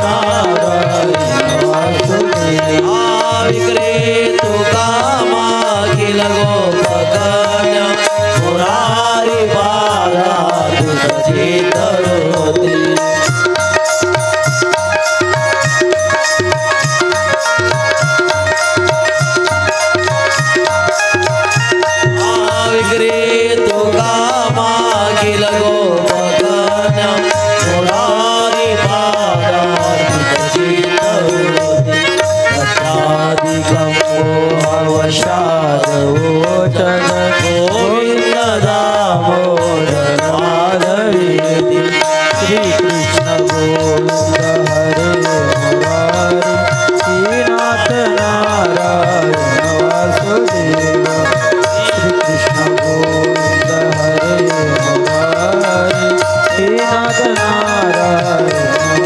नारायण वासुदेव विक्रे तुका मागील गोपकन्या मुरारी बाला तुझी तरुती विक्रे तुका मागील गोपकन्या मुरारी बाला तुझी तरुती अवशादवोचन गोविंद दामोदर माधवेति श्री कृष्ण गोविंद हरे मुरारी श्रीनाथ नारायण वासुदेव श्री कृष्ण गोविंद हरे मुरारी श्रीनाथ नारायण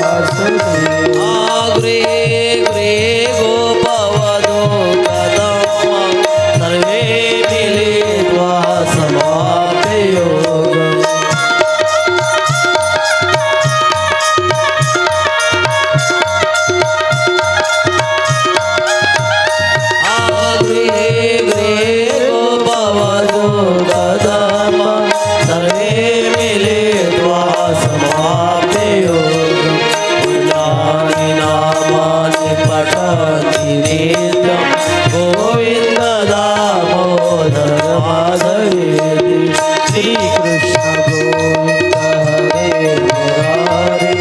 वासुदेव ग्रे ग्रे गोपवधो कदम सर्वे मिलित्वा समाप्य योगम् गृहे गृहे गोपवधो कदम सर्वे मिलित्वा समाप्य योगम् नामानि पठति नित्यं गोविन्द दामोदर माधवेति श्री कृष्ण गोविंद हरे मुरारी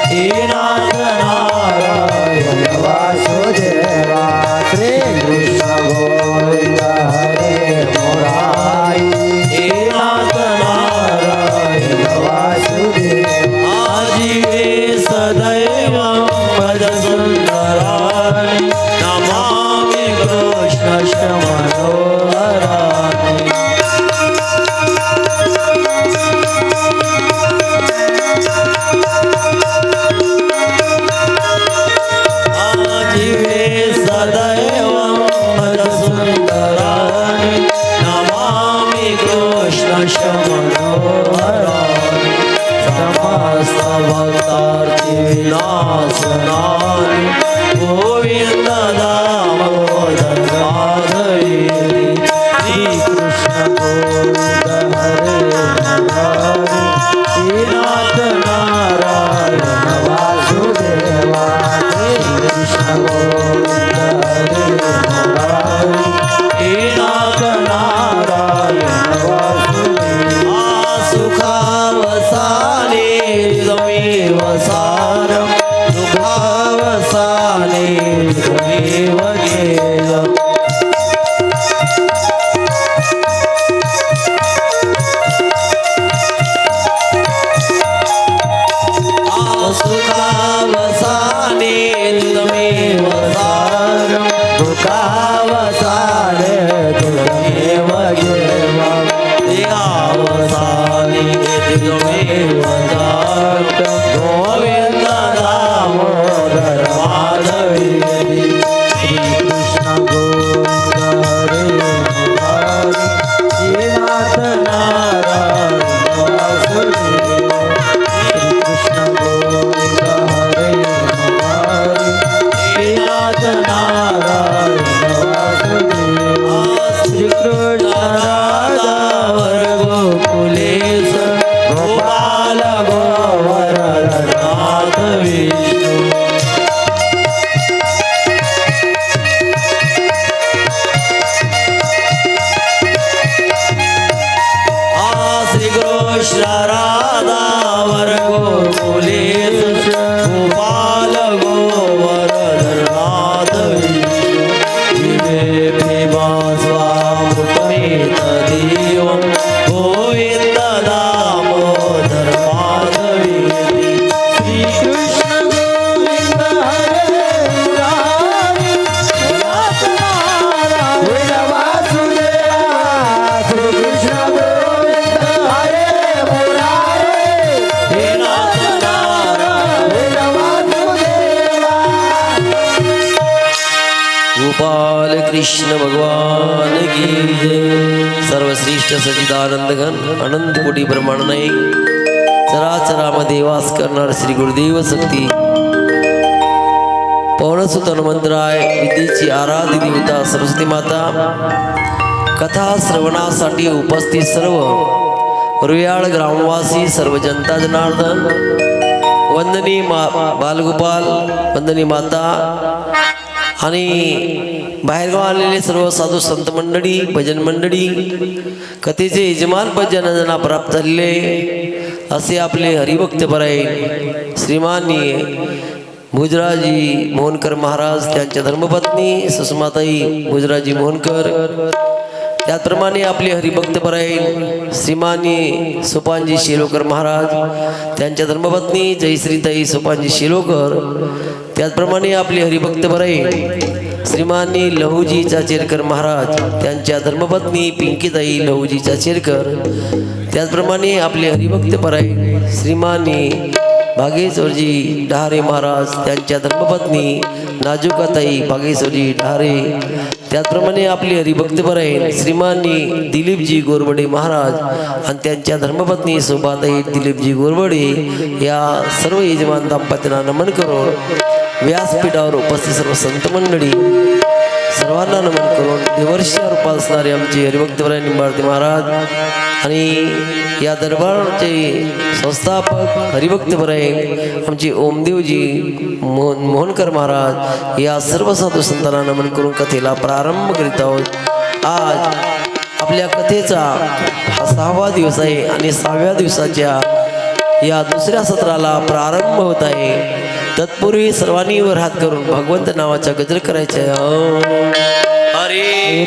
श्रीनाथ नारायण वासुदेवा श्री कृष्ण गोविंद हरे मुरारी श्रीनाथ नारायण वासुदेवा आजीवे सदैव भज सुन्दराणि नमामि कृष्णस्य मनोहराणि आजीवे सदैव भज सुन्दराणि नमामि कृष्णस्य मनोहराणि समस्त भक्तार्थी विनाशनानि गोविन्द दामोदर माधवेति श्री कृष्ण गोविंद हरे मुरारी श्रीनाथ नारायण वासुदेवा श्री कृष्ण गोविंद हरे मुरारी श्रीनाथ नारायण वासुदेवा सुखावसाने त्वमेव सारं दुःखावसाने त्वमेव ज्ञेयम् सुखावसाने त्वमेव सारं दुःखावसाने त्वमेव ज्ञेयम् देहावसाने त्वमेव सारं गोविन्द दामोदर माधवेति श्री कृष्ण गोविंद हरे मुरारी श्रीनाथ नारायण वासुदेवा श्री कृष्ण गोविंद हरे मुरारी श्रीनाथ नारायण वासुदेवा श्री कृष्ण राधा गोकुलेश गोपाल गोवर्धनाथ विष्णु श्री कृष्ण राधा गोकुलेश गोपाल गोवर्धनाथ विष्णु दिवे प्रेमा स्वामृतमेतदेवं गोविन्द दामोदर माधवेति श्री कृष्ण गोविंद हरे मुरारी श्रीनाथ नारायण वासुदेवा श्री कृष्ण गोविंद हरे मुरारी श्रीनाथ नारायण वासुदेवा गोपाल कृष्ण भगवान की जय। सर्वश्रेष्ठ सच्चिदानंद घन अनंत कोटी ब्रह्मांड नाही चराचरामध्ये वास करणार श्री गुरुदेव शक्ती पवनसुत हनुमंतराय विद्येची आराध्य देवता सरस्वती माता कथा श्रवणासाठी उपस्थित सर्व रुयाळ ग्रामवासी सर्व जनता जनार्दन वंदनी बालगोपाल वंदनी माता आणि बाहेरगाव आलेले सर्व साधू संत मंडळी भजन मंडळी कथेचे यजमान पद ज्यांना प्राप्त झालेले असे आपले हरिभक्त परायण श्रीमाननीय भुजराजी मोहनकर महाराज त्यांच्या धर्मपत्नी सुषमाताई भुजराजी मोहनकर त्याचप्रमाणे आपले हरिभक्त परायण श्रीमाननीय सोपानजी शेलोकर महाराज त्यांच्या धर्मपत्नी जयश्रीताई सोपानजी शेलोकर त्याचप्रमाणे आपले हरिभक्त परायण श्रीमाननीय लहूजी चाचेरकर महाराज त्यांच्या धर्मपत्नी पिंकीताई लहूजी चाचेरकर त्याचप्रमाणे आपले हरिभक्त परायण श्रीमाननीय भागेश्वरजी डहारे महाराज त्यांच्या धर्मपत्नी नाजुकाताई भागेश्वरजी डहारे त्याचप्रमाणे आपले हरिभक्त परायण श्रीमाननी दिलीपजी गोरवडे महाराज आणि त्यांच्या धर्मपत्नी शोभाताई दिलीपजी गोरवडे या सर्व यजमान दाम्पत्यांना नमन करून व्यासपीठावर उपस्थित सर्व संत मंडळी सर्वांना नमन करून देवर्षी रूपात असणारे आमचे हरिभक्त परायण निंबाळते महाराज आणि या दरबारचे संस्थापक हरिभक्त परायण आमचे ओमदेवजी मोहनकर महाराज या सर्व साधू संतांना नमन करून कथेला प्रारंभ करीत आहोत। आज आपल्या कथेचा हा 6वा दिवस आहे आणि 6व्या दिवसाच्या या दुसऱ्या सत्राला प्रारंभ होत आहे। तत्पूर्वी सर्वांनी वर हात करून भगवंत नावाचा गजर करायचा आहे। हरे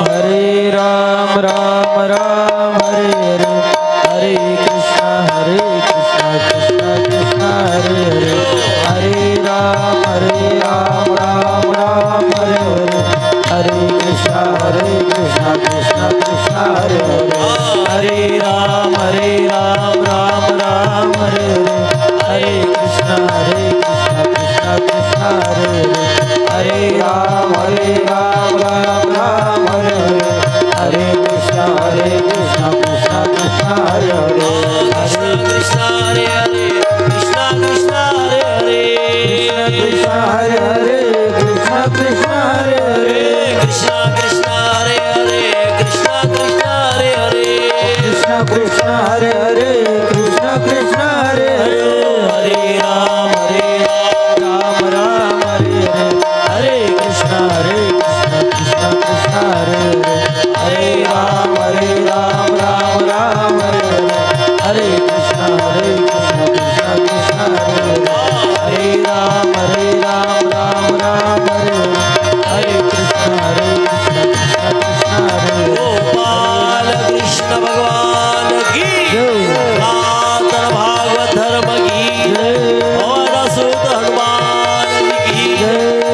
हरे राम राम राम हरे हरे हरे कृष्णा कृष्णा कृष्णा हरे हरे हरे राम राम राम हरे हरे हरे कृष्णा कृष्णा कृष्णा हरे हरे हरे राम राम राम हरे हरे हरे कृष्णा कृष्णा कृष्णा हरे हरे हरे राम राम राम हरे हरे हरे कृष्णा कृष्णा कृष्णा हरे हरे हरे कृष्णा हरे हरे कृष्णा कृष्णा हरे हरे कृष्णा हरे हरे कृष्णा कृष्णा हरे हरे कृष्णा कृष्णा हरे हरे कृष्णा कृष्णा हरे हरे कृष्णा कृष्णा हरे हरे कृष्णा कृष्णा हरे हरे हरे राम राम हरे हरे हरे कृष्णा कृष्णा कृष्णा हरे हरे हरे राम राम राम हरे हरे हरे कृष्णा कृष्णा कृष्णा हरे हरे हरे राम राम राम हरे हरे हरे कृष्णा कृष्णा कृष्णा हरे हरे गोपाल कृष्ण भगवान की सनातन भागवत धर्म की पवन सुत हनुमान की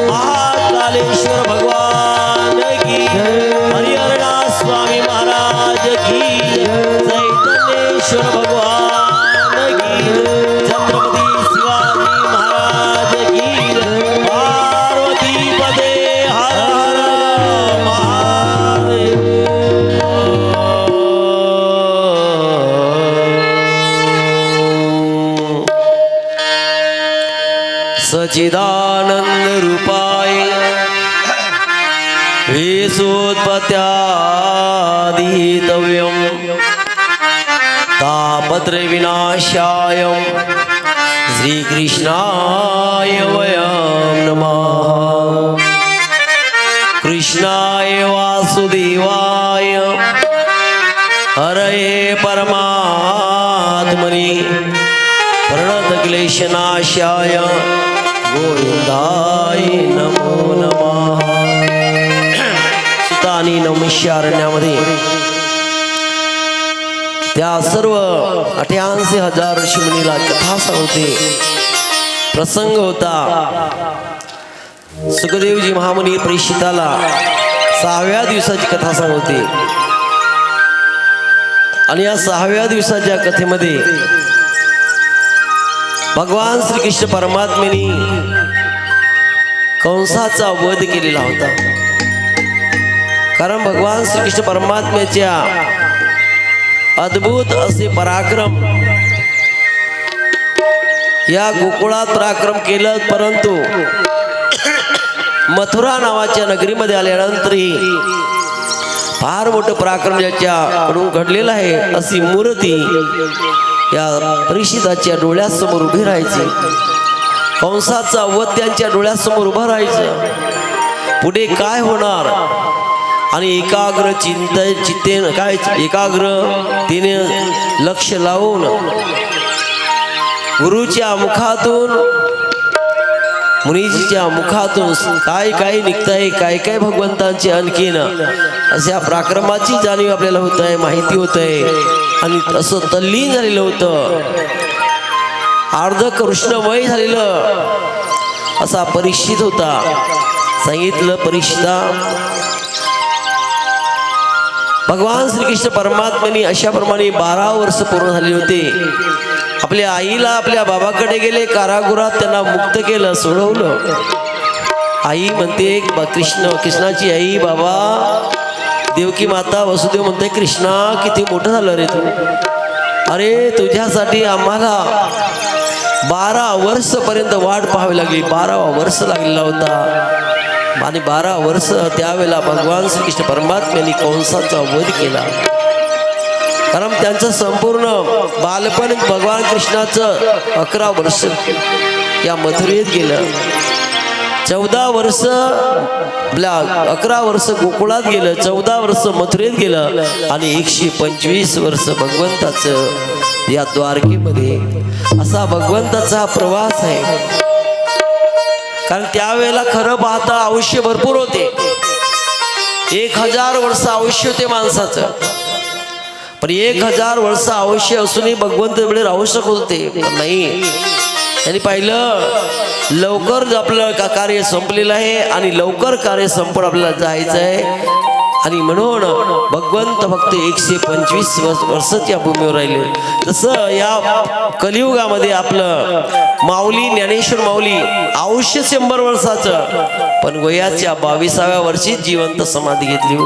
महाकालेश्वर भगवान की हरिहरनाथ स्वामी महाराज की चैतन्येश्वर भगवान की छत्रपती शिवाजी महाराज की पार्वती पदे हर हर महादेव। सच्चिदानंद रूपाय विशोत्पत्यादितव्यं तापत्र विनाशाय श्रीकृष्णाय वयं नमः। कृष्णाय वासुदेवाय हरये परमात्मने प्रणतक्लेशनाशाय गोविंदाय नमो नमः। सुतानी नमस्कारण्यामध्ये त्या सर्व 88,000 ऋषीमुनीला कथा सांगते प्रसंग होता। सुखदेवजी महामुनी परीक्षिताला 6व्या दिवसाची कथा सांगते आणि या 6व्या दिवसाच्या कथेमध्ये भगवान श्रीकृष्ण परमात्म्याने कंसाचा वध केलेला होता। कारण भगवान श्रीकृष्ण परमात्म्याच्या अद्भुत असे पराक्रम या गोकुळात पराक्रम केलं, परंतु मथुरा नावाच्या नगरीमध्ये आल्यानंतरही फार मोठं पराक्रम ज्याच्याकडून घडलेलं आहे अशी मूर्ती या परीक्षिताच्या डोळ्यासमोर उभी राहायची. कंसाचा वध त्यांच्या डोळ्यासमोर उभा राहायचं. पुढे काय होणार आणि एकाग्र चित्तेन काय तिने लक्ष लावून गुरुच्या मुखातून मुनीजीच्या मुखातून काय काय निघतंय, काय काय भगवंतांचे आणखीन अशा पराक्रमाची जाणीव आपल्याला होत आहे, माहिती होत आहे. आणि असं तल्लीन झालेलं होतं, अर्ध कृष्णमय झालेलं असा परीक्षित होता. सांगितलं परीक्षिता, भगवान श्रीकृष्ण परमात्म्याने अशाप्रमाणे 12 वर्ष पूर्ण झाले होते. आपल्या आईला आपल्या बाबाकडे गेले, कारागृहात त्यांना मुक्त केलं, सोडवलं. आई म्हणते कृष्णाची आई बाबा देवकी माता वसुदेव म्हणते, कृष्णा किती मोठं झालं रे तू. अरे तुझ्यासाठी आम्हाला 12 वर्षपर्यंत वाट पाहावी लागली. 12वा वर्ष लागलेला होता आणि 12 वर्ष त्यावेळेला भगवान श्रीकृष्ण परमात्म्यांनी कंसाचा वध केला. कारण त्यांचं संपूर्ण बालपण भगवान कृष्णाचं 11 वर्ष या मथुरेत गेलं. 14 वर्ष आपल्या 11 वर्ष गोकुळात गेलं, 14 वर्ष मथुरेत गेलं आणि 125 वर्ष भगवंताचं या द्वारकेमध्ये. असा भगवंताचा हा प्रवास आहे. कारण त्यावेळेला खरं पाहता आयुष्य भरपूर होते. 1000 वर्ष आयुष्य होते माणसाचं. पण 1000 वर्ष आयुष्य असूनही भगवंत वेळे राहू शकत होते, पण नाही. त्यांनी पाहिलं लवकर आपलं कार्य संपलेलं आहे आणि लवकर कार्य संपून आपल्याला जायचं आहे. आणि म्हणून भगवंत फक्त 125 वर्षाच्या भूमीवर राहिले. जसं या कलियुगामध्ये आपलं माऊली ज्ञानेश्वर माऊली आयुष्य 100 वर्षाचं, पण वयाच्या 22व्या वर्षी जिवंत समाधी घेतली.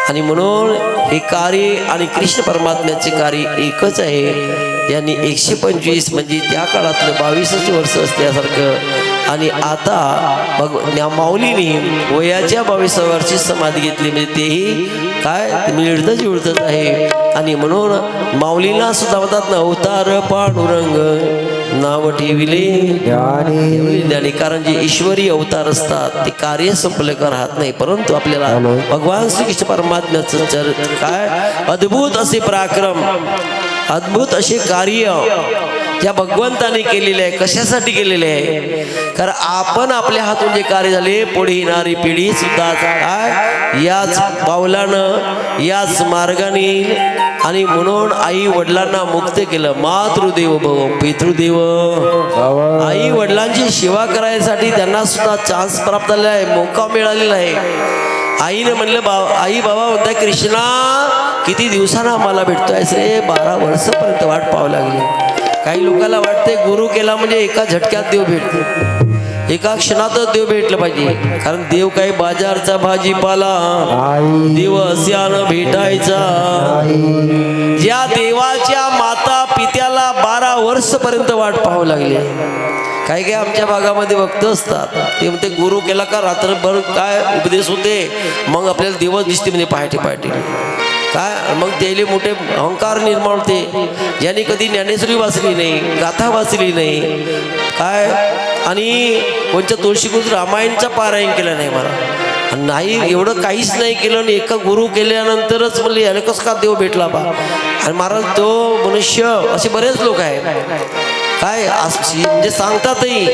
आणि म्हणून हे कार्य आणि कृष्ण परमात्म्याचे कार्य एकच आहे. यांनी 125 म्हणजे त्या काळातलं 22 वर्ष असल्यासारखं. आणि आता माऊलीने वयाच्या 22व्या वर्षी समाधी घेतली, म्हणजे तेही काय मिळतं जुळतच आहे. आणि म्हणून माऊलीला सुद्धा म्हणतात ना, अवतार पांडुरंग नाव ठेविले ज्ञानी. कारण जे ईश्वरी अवतार असतात ते कार्य संपले का राहत नाही, परंतु आपल्याला भगवान श्रीकृष्ण परमात्म्याचं काय अद्भुत असे पराक्रम, अद्भुत असे कार्य या भगवंताने केलेले आहे. कशासाठी केलेले आहे? कारण आपण आपल्या हातून जे कार्य झाले, पुढे येणारी पिढी सुद्धा काय याच पावलानं याच मार्गाने. आणि म्हणून आई वडिलांना मुक्त केलं. मातृदेव भव पितृदेव. आई वडिलांची सेवा करायसाठी त्यांना सुद्धा चान्स प्राप्त झालेला आहे, मौका मिळालेला आहे. आईने म्हणलं आई बाबा म्हणताय कृष्णा किती दिवसांना आम्हाला भेटतोयस रे. 12 वर्षापर्यंत वाट पाहावी लागली. काही लोकांना वाटते गुरु केला म्हणजे एका झटक्यात देव भेटतो, एका क्षणातच देव भेटलं पाहिजे. कारण देव काही बाजारचा भाजीपाला देव अस्यानं भेटायचा. ज्या देवाच्या माता पित्याला 12 वर्षपर्यंत वाट पाहावी लागली. काही काही आमच्या भागामध्ये भक्त असतात, ते म्हणते गुरु केला का रात्रभर काय उपदेश होते, मग आपल्याला दिवस दिसते म्हणजे पहाटे काय. मग त्याले मोठे अहंकार निर्माण होते. ज्यांनी कधी ज्ञानेश्वरी वाचली नाही, गाथा वाचली नाही काय, आणि कोणत्या तुळशीकृत रामायणचा पारायण केलं नाही, मला नाही एवढं काहीच नाही केलं. आणि एका गुरु केल्यानंतरच म्हणले याने कसं का देव भेटला बा. आणि महाराज तो मनुष्य असे बरेच लोक आहेत काय म्हणजे सांगतातही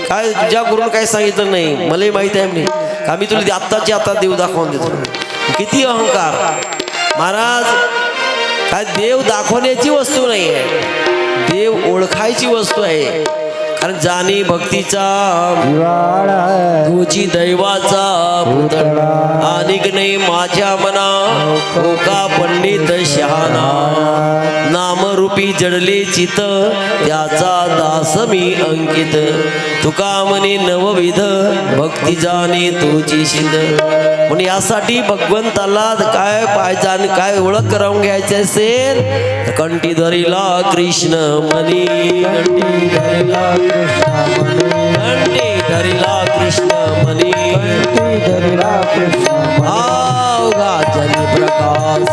काय तुझ्या गुरुने काही सांगितलं नाही, मलाही माहित आहे म्हणे का मी तुला आत्ताची आता देव दाखवून देतो. किती अहंकार महाराज. काय देव दाखवण्याची वस्तू नाही आहे, देव ओळखायची वस्तू आहे. कारण जाणी भक्तीचा तुझी दैवाचा अनेक नाही माझ्या मना ओका पंडित शहाणा. नामरूपी जडले चित त्याचा दास मी अंकित. तुका म्हणे नवविध भक्ती जाणे तुझी सिद्ध. म्हणून यासाठी भगवंताला काय पाहिजे काय ओळख करून घ्यायचे असेल, कंठी धरिला कृष्ण मनी, कंठी धरिला अवघा जनी प्रकाश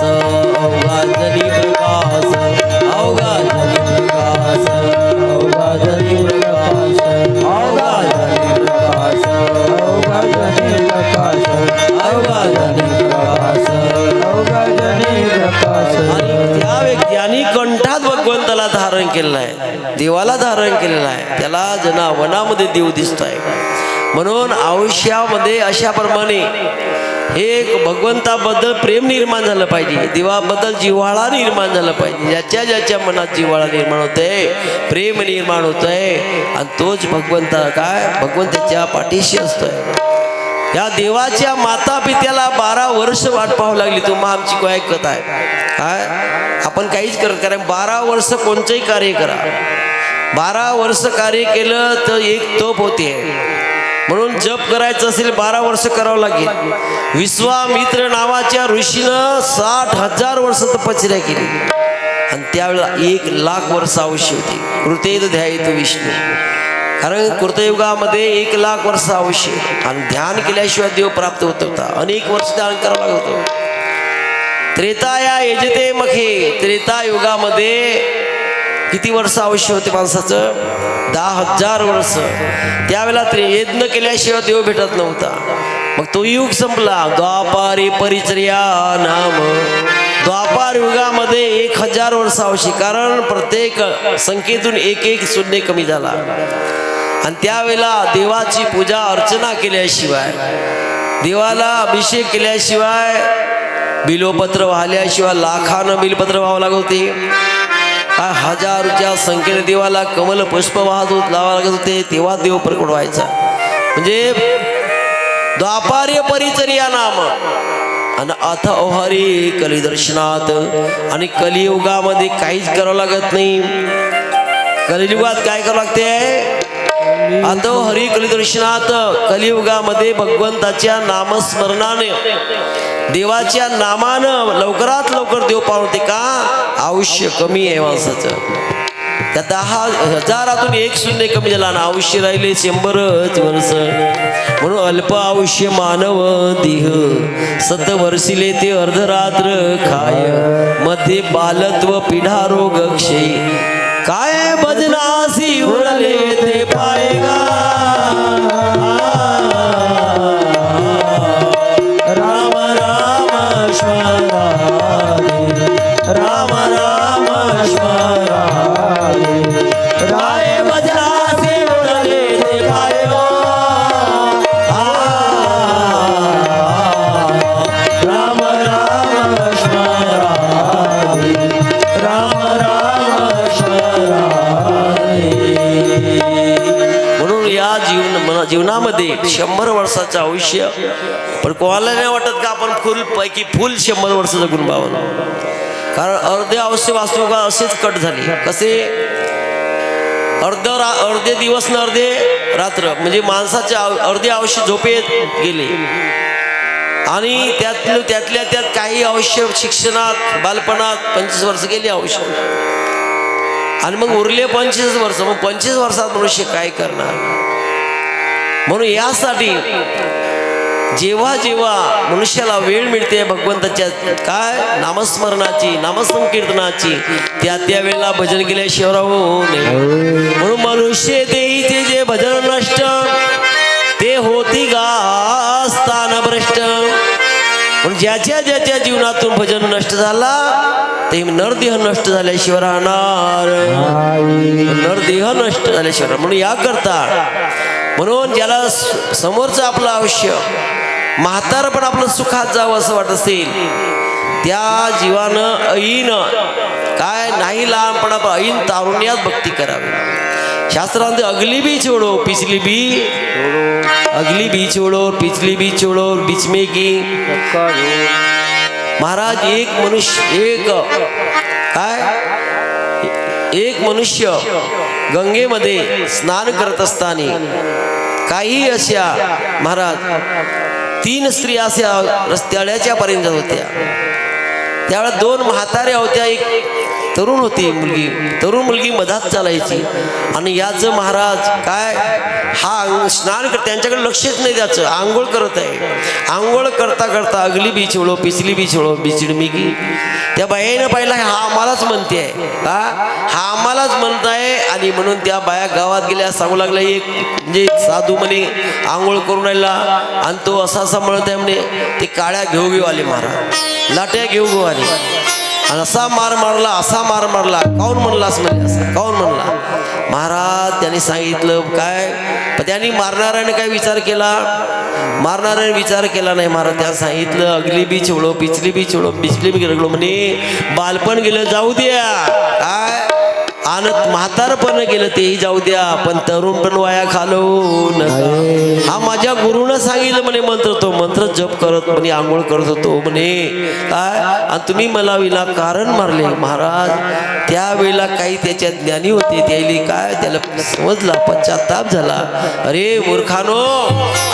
अवघा जनी प्रकाश अवघा जनी प्रकाश अवघा जनी प्रकाश अवघा जनी प्रकाश अवघा जनी प्रकाश अवघा जनी प्रकाश अवघा जनी प्रकाश आणि त्या व्यक्तीने कंठात भगवंताला धारण केलेलं आहे, देवाला धारण केलेलं आहे. त्याला जना वनामध्ये देव दिसतोय. म्हणून आयुष्यामध्ये अशा प्रमाणे हे भगवंताबद्दल प्रेम निर्माण झालं पाहिजे, देवाबद्दल जिव्हाळा निर्माण झाला पाहिजे. ज्याच्या ज्याच्या मनात जिव्हाळा निर्माण होतंय, प्रेम निर्माण होतंय, आणि तोच भगवंता काय भगवंताच्या पाठीशी असतोय. या देवाच्या माता पित्याला 12 वर्ष वाट पाहावी लागली. तुम्हा आमची काय कथा आहे काय, आपण काहीच करत कारण 12 वर्ष कोणतंही कार्य करा, 12 वर्ष कार्य केलं तर एक तप होते. म्हणून जप करायचं असेल 12 वर्ष करावं लागेल. विश्वामित्र नावाच्या ऋषीनं 60,000 वर्ष तपश्चर्या केली आणि त्यावेळेला 1,00,000 वर्ष आयुष्य होती. कृतेत ध्यायेत विष्णू, कारण कृतयुगामध्ये 1,00,000 वर्ष आयुष्य आणि ध्यान केल्याशिवाय देव प्राप्त होत होता. अनेक वर्ष ध्यान करावं लागत होतं. त्रेताया यजते मखे, त्रेता युगामध्ये किती वर्ष आयुष्य होते माणसाचं? 10,000 वर्ष. त्यावेळेला यज्ञ केल्याशिवाय देव भेटत नव्हता. मग तो युग संपला. द्वापारी परिचर्या नाम, द्वापार युगामध्ये 1,000 वर्ष आयुष्य, कारण प्रत्येक संख्येतून एक शून्य कमी झाला. आणि त्यावेळेला देवाची पूजा अर्चना केल्याशिवाय, देवाला अभिषेक केल्याशिवाय, बिलोपत्र वाहल्याशिवाय, लाखानं बिलपत्र व्हावं लागत होते. 1000च्या संख्येने देवाला कमल पुष्प लावावं लागत होते, तेव्हा देव प्रकट व्हायचा. म्हणजे द्वापार्य परिचर्या नाम आणि अथ ओहरी कलिदर्शनात. आणि कलियुगामध्ये काहीच करावं लागत नाही. कलियुगात काय करावं लागते? अथ हरी कलिदर्शनात. कलियुगामध्ये भगवंताच्या नामस्मरणाने, देवाच्या नामानं लवकरात लवकर देव पावते. का? आयुष्य कमी आहे माणसाचं. त्या 10,000तून 1 शून्य कमी झाला आणि आयुष्य राहिले 100च वर्ष. म्हणून अल्प आयुष्य मानव देह, 7 वर्षिले ते अर्धरात्र खाय, मध्ये बालत्व पिढा रोग क्षय, काय भजनासी उरले ते पायगा. राम राम स्मरारे, राम राम स्मरारे, काय भजनासी उरले ते पायगा. राम राम स्मरारे, राम राम स्मरारे. म्हणून या जीवनामध्ये 100 वर्षाचं आयुष्य, पण कोणाला नाही वाटत का आपण फुल 100 वर्ष जगून पाहावं. कारण अर्धे आयुष्य वास्तू का असेच कट झाले. कसे? अर्धे दिवस न अर्धे रात्र, म्हणजे माणसाचे अर्धे आयुष्य झोपेत गेले आणि त्यातल्या त्यात काही आयुष्य शिक्षणात, बालपणात 25 वर्ष गेले आयुष्य, आणि मग उरले 25 वर्ष. मग 25 वर्षात मनुष्य काय करणार? म्हणून यासाठी जेव्हा जेव्हा मनुष्याला वेळ मिळते भगवंताच्या काय नामस्मरणाची, नामसंकीर्तनाची, त्या वेळेला भजन केल्याशिवाय राहू नये. म्हणून मनुष्य देईचे जे भजन नष्ट, ते होती गा स्थान भ्रष्ट. म्हणून ज्याच्या ज्याच्या जीवनातून भजन नष्ट झाला, ते नरदेह नष्ट झाल्याशिवाय राहणार, नरदेह नष्ट झाल्याशिवाय. म्हणून याकरता, म्हणून ज्याला समोरचं आपलं आयुष्य, म्हातारं पण आपलं सुखात जावं असं वाटत असेल, त्या जीवानं ऐन काय नाही लहानपणा ऐन तारुण्यात भक्ती करावी. शास्त्रांत अगली भी छोड़ो पिछली भी, अगली भी छोड़ो पिछली भी छोड़ो बीच में की. महाराज एक मनुष्य गंगेमध्ये स्नान करत असताना काही अशा महाराज 3 स्त्रिया अशा रस्त्याच्या पर्यंत होत्या. त्यावेळेला 2 म्हाताऱ्या होत्या, एक तरुण होती मुलगी, तरुण मुलगी मधात चालायची आणि याचं महाराज काय हा स्नान कर, त्यांच्याकडे लक्षच नाही द्यायचं, आंघोळ करत आहे. आंघोळ करता करता अगली बी छोळो पिछली बी छोळो बिचिड मी की त्या बायानं पाहिला हा आम्हालाच म्हणते आहे का, हा आम्हालाच म्हणताय. आणि म्हणून त्या बाया गावात गेल्या, सांगू लागल्या एक म्हणजे साधू म्हणे आंघोळ करून राहिला आणि तो असा असा म्हणत आहे म्हणे, ते काळ्या घेऊ घेऊ आले महाराज, लाट्या घेऊ घेऊ आले आणि असा मार मारला, असा मार मारला. काऊन म्हणलास म्हणजे असं काऊन म्हणला महाराज. त्यांनी सांगितलं काय, पण त्यांनी मारणाऱ्याने काय विचार केला, मारणाऱ्याने विचार केला नाही महाराज. त्या सांगितलं अगली बी छोडो पिछली बी छोडो बिचली बी रगलो म्हणे, बालपण गेलं जाऊ द्या काय, आणि म्हातारपण गेलं तेही जाऊ द्या, पण तरुण पण वाया घालवू नका. हा माझ्या गुरुनं सांगितलं म्हणे मंत्र, तो मंत्र जप करत म्हणे आंघोळ करत होतो म्हणे काय, आणि तुम्ही मला विनाकारण मारले महाराज. त्यावेळेला काही त्याच्यात ज्ञानी होते, त्याला काय त्याला समजला, पश्चाताप झाला. अरे मूर्खानो,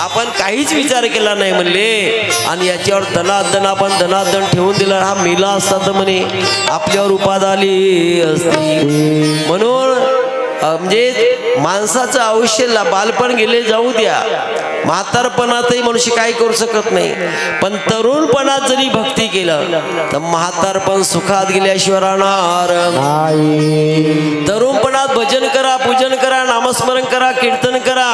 आपण काहीच विचार केला नाही म्हणले आणि याच्यावर दनादन आपण दनादन ठेवून दिला. हा मेला असता तर म्हणे आपल्यावर उपाद आली असती. म्हणून म्हणजे माणसाचं आयुष्य बालपण गेले जाऊ द्या, म्हातारपणातही मनुष्य काही करू शकत नाही, पण तरुणपणात जरी भक्ती केलं तर म्हातारपण सुखात गेल्याशिवाय राहणार नाही. तरुणपणात भजन करा, पूजन करा, नामस्मरण करा, कीर्तन करा,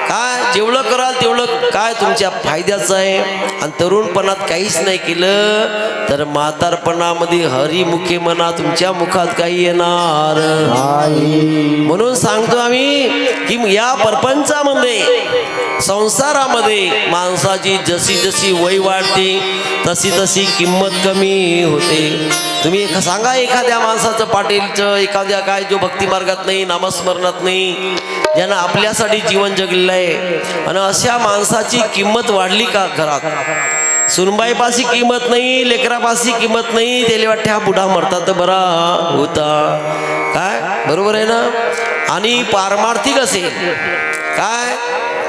काय जेवढं कराल तेवढं काय तुमच्या फायद्याचं आहे. आणि तरुणपणात काहीच नाही केलं तर म्हातारपणामध्ये हरिमुखे म्हणा तुमच्या मुखात काही येणार नाही. म्हणून सांगतो आम्ही की या परपंचामध्ये संसारामध्ये माणसाची जशी जशी वय वाढते तशी तशी किंमत कमी होते. तुम्ही सांगा एखाद्या माणसाचं पाटीलचं, एखाद्या काय जो भक्ती मार्गात नाही, नामस्मरणात नाही, ज्यानं आपल्यासाठी जीवन जगलेलं आहे, आणि अशा माणसाची किंमत वाढली का घरात? सुनबाईपाशी किंमत नाही, लेकरापाशी किंमत नाही, त्याला वाटते हा बुढा मरता तर बरा होता काय, बरोबर आहे ना. आणि पारमार्थिक असेल काय,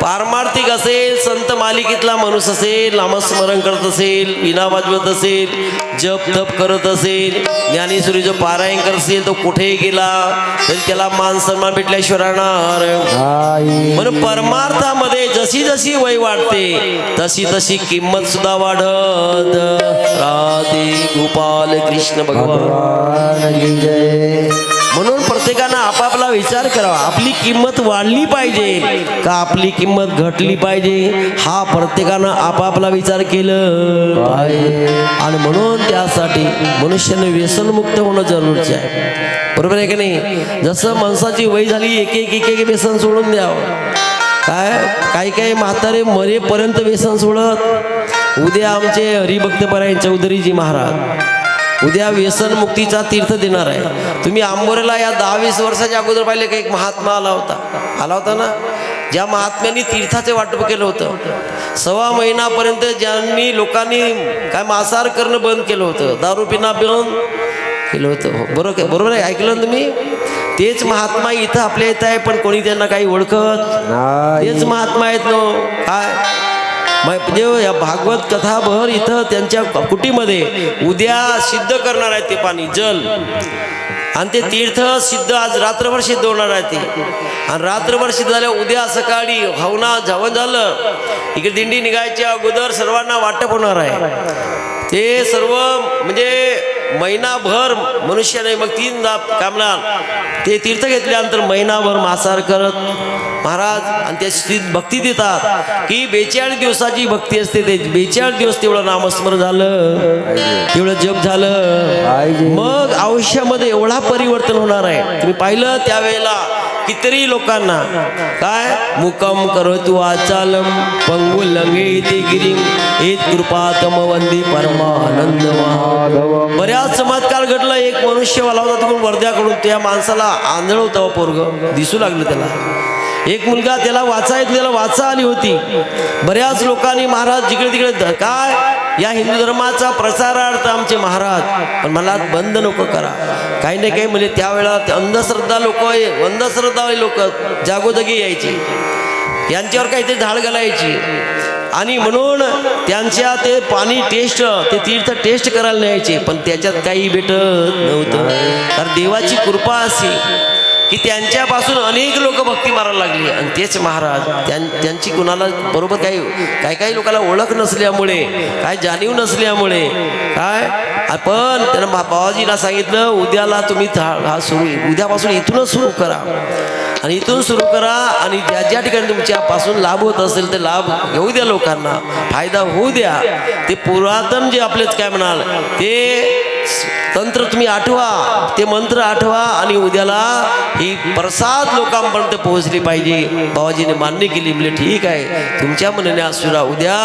पारमार्थिक असेल, संत मालिकेतला माणूस असेल, नामस्मरण करत असेल, विना वाजवत असेल, जप तप करत असेल, ज्ञानेश्वरीचं पारायण करत असेल, तो कुठेही गेला तरी त्याला मान सन्मान भेटल्याशिवाय राहणार. म्हणून परमार्थामध्ये जशी जशी वय वाढते तशी तशी किंमत सुद्धा वाढत राहते. गोपाल कृष्ण भगवान की जय. म्हणून प्रत्येकानं आपापला विचार करावा, आपली किंमत वाढली पाहिजे का आपली किंमत घटली पाहिजे, हा प्रत्येकानं आपापला विचार केलं पाहिजे. आणि म्हणून त्यासाठी मनुष्याने व्यसनमुक्त होणं जरुरीचे आहे, बरोबर आहे का नाही. जसं माणसाची वय झाली एक एक एक एक व्यसन सोडून द्यावं काय, काही काही म्हातारे मरेपर्यंत व्यसन सोडत. उद्या आमचे हरिभक्तपरायण चौधरीजी महाराज उद्या व्यसनमुक्तीचा तीर्थ देणार आहे. तुम्ही आंबोरेला या 10-20 वर्षाच्या अगोदर पाहिले का एक महात्मा आला होता ना, ज्या महात्म्यांनी तीर्थाचे वाटप केलं होतं. 1.25 महिन्यापर्यंत ज्यांनी लोकांनी काय मांसाहार करणं बंद केलं होतं, दारू पिणं बंद केलं होतं, बरोबर आहे, ऐकलं ना तुम्ही. तेच महात्मा इथं आपल्या इथं आहे, पण कोणी त्यांना काही ओळखत नाही. तेच महात्मा आहेत ना काय, म्हणजे या भागवत कथाभर इथं त्यांच्या कुटीमध्ये उद्या सिद्ध करणार आहे ते पाणी जल, आणि ते तीर्थ सिद्ध आज रात्रभर सिद्ध होणार आहे ते. आणि रात्रभर सिद्ध झाल्या उद्या सकाळी हवना जेवण झालं, इकडे दिंडी निघायच्या अगोदर सर्वांना वाटप होणार आहे. ते सर्व म्हणजे महिनाभर मनुष्याने मग 3 कामना ते तीर्थ घेतल्यानंतर महिनाभर मांसाहार करत महाराज, आणि त्या भक्ती देतात की 42 दिवसाची भक्ती असते. ते 42 दिवस तेवढं नामस्मरण झालं, तेवढं जप झालं, मग आयुष्यामध्ये एवढा परिवर्तन होणार आहे. तुम्ही पाहिलं त्यावेळेला कितीतरी लोकांना काय मुकम करतु आचालम पंगु लंघेति गिरिम एत कृपातम वंदी परमानंद महागव. बऱ्याच चमत्कार घडला. एक मनुष्यवाला होता तिकडून वर्ध्याकडून, त्या माणसाला आंधळ होतं पोरग, दिसू लागलं त्याला. एक मुलगा त्याला त्याला वाचा आली होती. बऱ्याच लोकांनी महाराज जिकडे तिकडे काय या हिंदू धर्माचा प्रचारार्थ आमचे महाराज, पण मला बंद नको करा, काही नाही काही म्हणजे त्यावेळेला अंधश्रद्धा लोक जागोजागी यायची, यांच्यावर काहीतरी ढाळ घालायची. आणि म्हणून त्यांच्या ते पाणी टेस्ट ते तीर्थ टेस्ट करायला न्यायचे, पण त्याच्यात काही भेटत नव्हतं. कारण देवाची कृपा अशी की त्यांच्यापासून अनेक लोक भक्ती मारायला लागली. आणि तेच महाराज त्यांची कुणाला बरोबर काही लोकांना ओळख नसल्यामुळे, काय जाणीव नसल्यामुळे काय आपण त्यांना बाबाजीला सांगितलं उद्याला तुम्ही उद्यापासून इथूनच सुरू करा आणि इथून सुरू करा आणि ज्या ज्या ठिकाणी तुमच्यापासून लाभ होत असेल ते लाभ घेऊ द्या, लोकांना फायदा होऊ द्या. ते पुरातन जे आपलेच काय म्हणाल ते तंत्र तुम्ही आठवा, ते मंत्र आठवा आणि उद्याला ही प्रसाद लोकांपर्यंत पोहोचली पाहिजे. बाबाजीने मान्य केली, म्हणजे ठीक आहे तुमच्या मनाने असुरा उद्या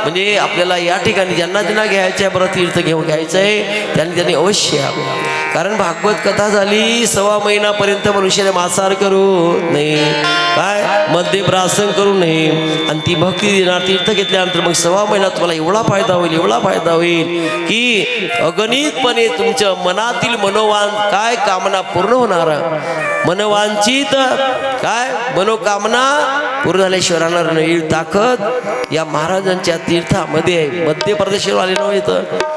म्हणजे आपल्याला या ठिकाणी ज्यांना घ्यायचं आहे बरं तीर्थ घ्यायचं आहे त्यांनी अवश्य यावं. कारण भागवत कथा झाली 1.25 महिन्यापर्यंत मनुष्याने मांसाहार करू नये, काय मध्य प्रासन करू नये आणि ती भक्ती देणार तीर्थ घेतल्यानंतर मग 1.25 महिन्यात तुम्हाला एवढा फायदा होईल की अगणितपणे तुमच्या मनातील काय कामना पूर्ण होणार. मनवांचित काय मनोकामना पूर्ण झाल्याशिवाय राहणार नाही. ताकद या महाराजांच्या तीर्थामध्ये मध्य प्रदेशवर आले नव्हते.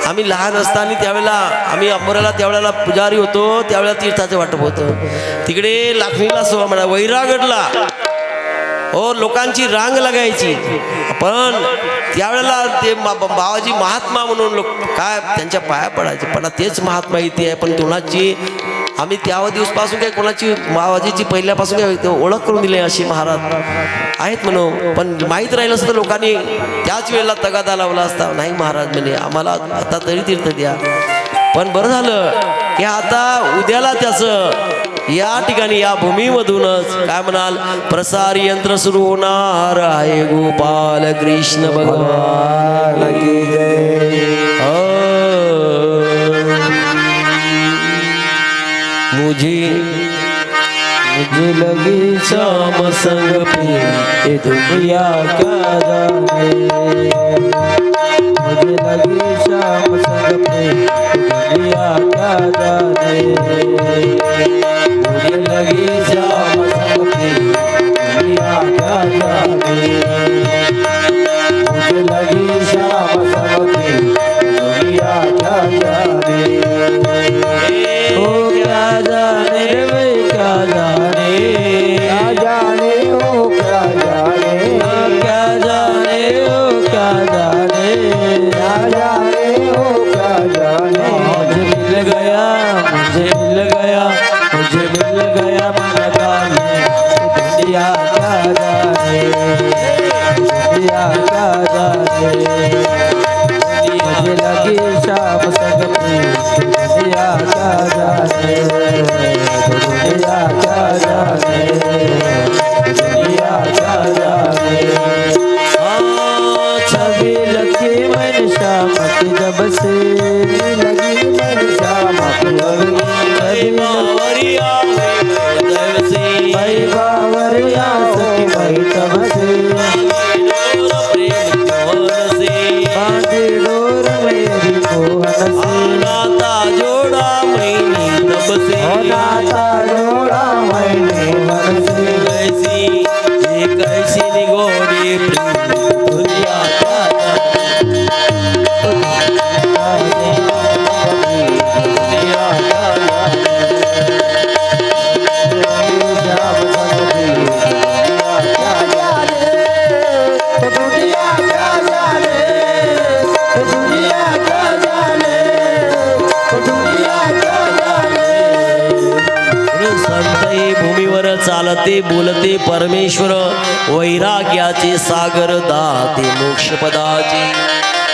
आम्ही लहान असताना त्यावेळेला आम्ही अंबोऱ्याला त्यावेळेला पुजारी होतो, त्यावेळेला तीर्थाचं वाटप होतं. तिकडे लाखणीला 1.25 महिना वैरागडला हो लोकांची रांग लागायची. पण त्यावेळेला ते बाबाजी महात्मा म्हणून लोक काय त्यांच्या पाया पडायचे. पण तेच महात्मा इथे आहे, पण कोणाची आम्ही त्या दिवसपासून काय कोणाची बाबाजीची पहिल्यापासून काय ओळख करून दिली अशी महाराज आहेत म्हणून. पण माहीत राहिलं असतं लोकांनी त्याच वेळेला तगादा लावला असता, नाही महाराज म्हणे आम्हाला आता तरी तीर्थ द्या. पण बरं झालं की आता उद्याला त्याचं या ठिकाणी या भूमीमधूनच काय म्हणाल प्रसार यंत्र सुरू होणार आहे. गोपाल कृष्ण भगवान की जय. मुझे लगी शाम संग पे ये दुनिया क्या जाने. मुझे लगी शाम संग पे दुनिया क्या जाने. मुझे लगी शाम संग पे दुनिया क्या जाने. मुझे लगी शाम संग पे दुनिया क्या जाने. ओ क्या जाने रे भाई क्या जाने. क्या जाने ओ क्या जाने. क्या जाने ओ क्या जाने. क्या जाने ओ क्या जाने. मुझे मिल गया मेरा गाने. दुनिया क्या जाने. दुनिया क्या जाने. मुझे लगी शाम संग पे दुनिया क्या जाने. दुनिया क्या जाने. दुनिया क्या जाने. छवि लगी मन शाम की जब से लगी मन शाम की बावरिया भाई बावरिया सखी भाई तब से बांधी डोर मेरी मोहन से. नाता जोड़ा मैंने तब से. नाता जोड़ा मैंने मन से. कैसी निगोड़ी प्रेम दुनिया क्या जाने. दुनिया क्या चालते बोलते परमेश्वर वैराग्याचे सागर दाते मोक्षपदाची.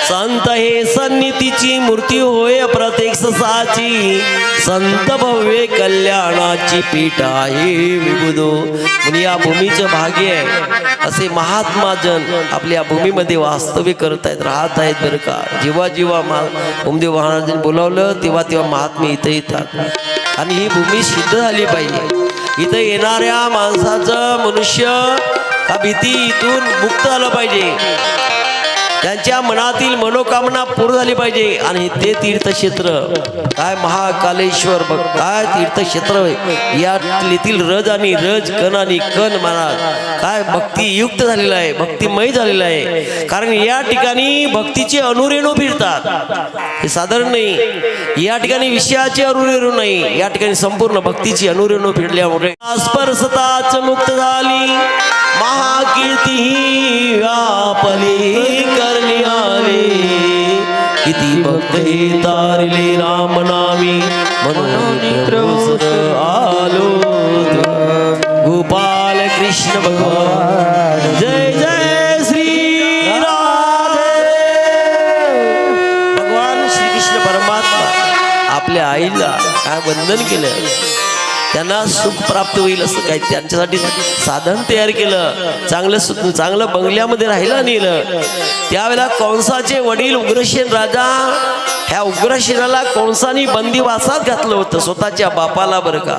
संत हे सन्नितीची मूर्ती होय प्रत्येक ससाची. संत भव्य कल्याणाची पीठ आहे विबुधो. म्हणून या भूमीचं भाग्य आहे असे महात्मा जन आपल्या भूमीमध्ये वास्तव्य करत आहेत राहत आहेत बरं का. जेव्हा जेव्हा ओमदेव महाराजांनी बोलावलं तेव्हा तेव्हा महात्मे इथं येतात आणि ही भूमी सिद्ध झाली पाहिजे. इथं येणाऱ्या माणसाचं मनुष्य का भीती इथून मुक्त झालं पाहिजे. त्यांच्या मनातील मनोकामना पूर्ण झाली पाहिजे. आणि ते तीर्थक्षेत्र काय महाकालेश्वर बघ काय तीर्थक्षेत्र यातील रज आणि रज कण आणि कण महाराज काय भक्तियुक्त झालेला आहे, भक्तिमय झालेला आहे. कारण या ठिकाणी भक्तीचे अनुरेणू फिरतात. हे साधारण नाही, या ठिकाणी विषयाचे अनुरेणू नाही, या ठिकाणी संपूर्ण भक्तीची अनुरेणू फिरल्यामुळे स्पर्शताच मुक्त झाली महाकीर्ती ही व्यापली करणी आली. किती भक्त हे तारले राम नामी म्हणून प्रभूच आलो. गोपाल कृष्ण भगवान जय जय श्री राधे. भगवान श्रीकृष्ण परमात्मा आपल्या आईला काय वंदन केलं, त्यांना सुख प्राप्त होईल असं काही त्यांच्यासाठी साधन तयार केलं. चांगलं बंगल्यामध्ये राहायला नेलं. त्यावेळेला कंसाचे वडील उग्रसेन राजा, ह्या उग्रसेनाला कंसाने बंदिवासात घातलं होतं, स्वतःच्या बापाला. बरं का,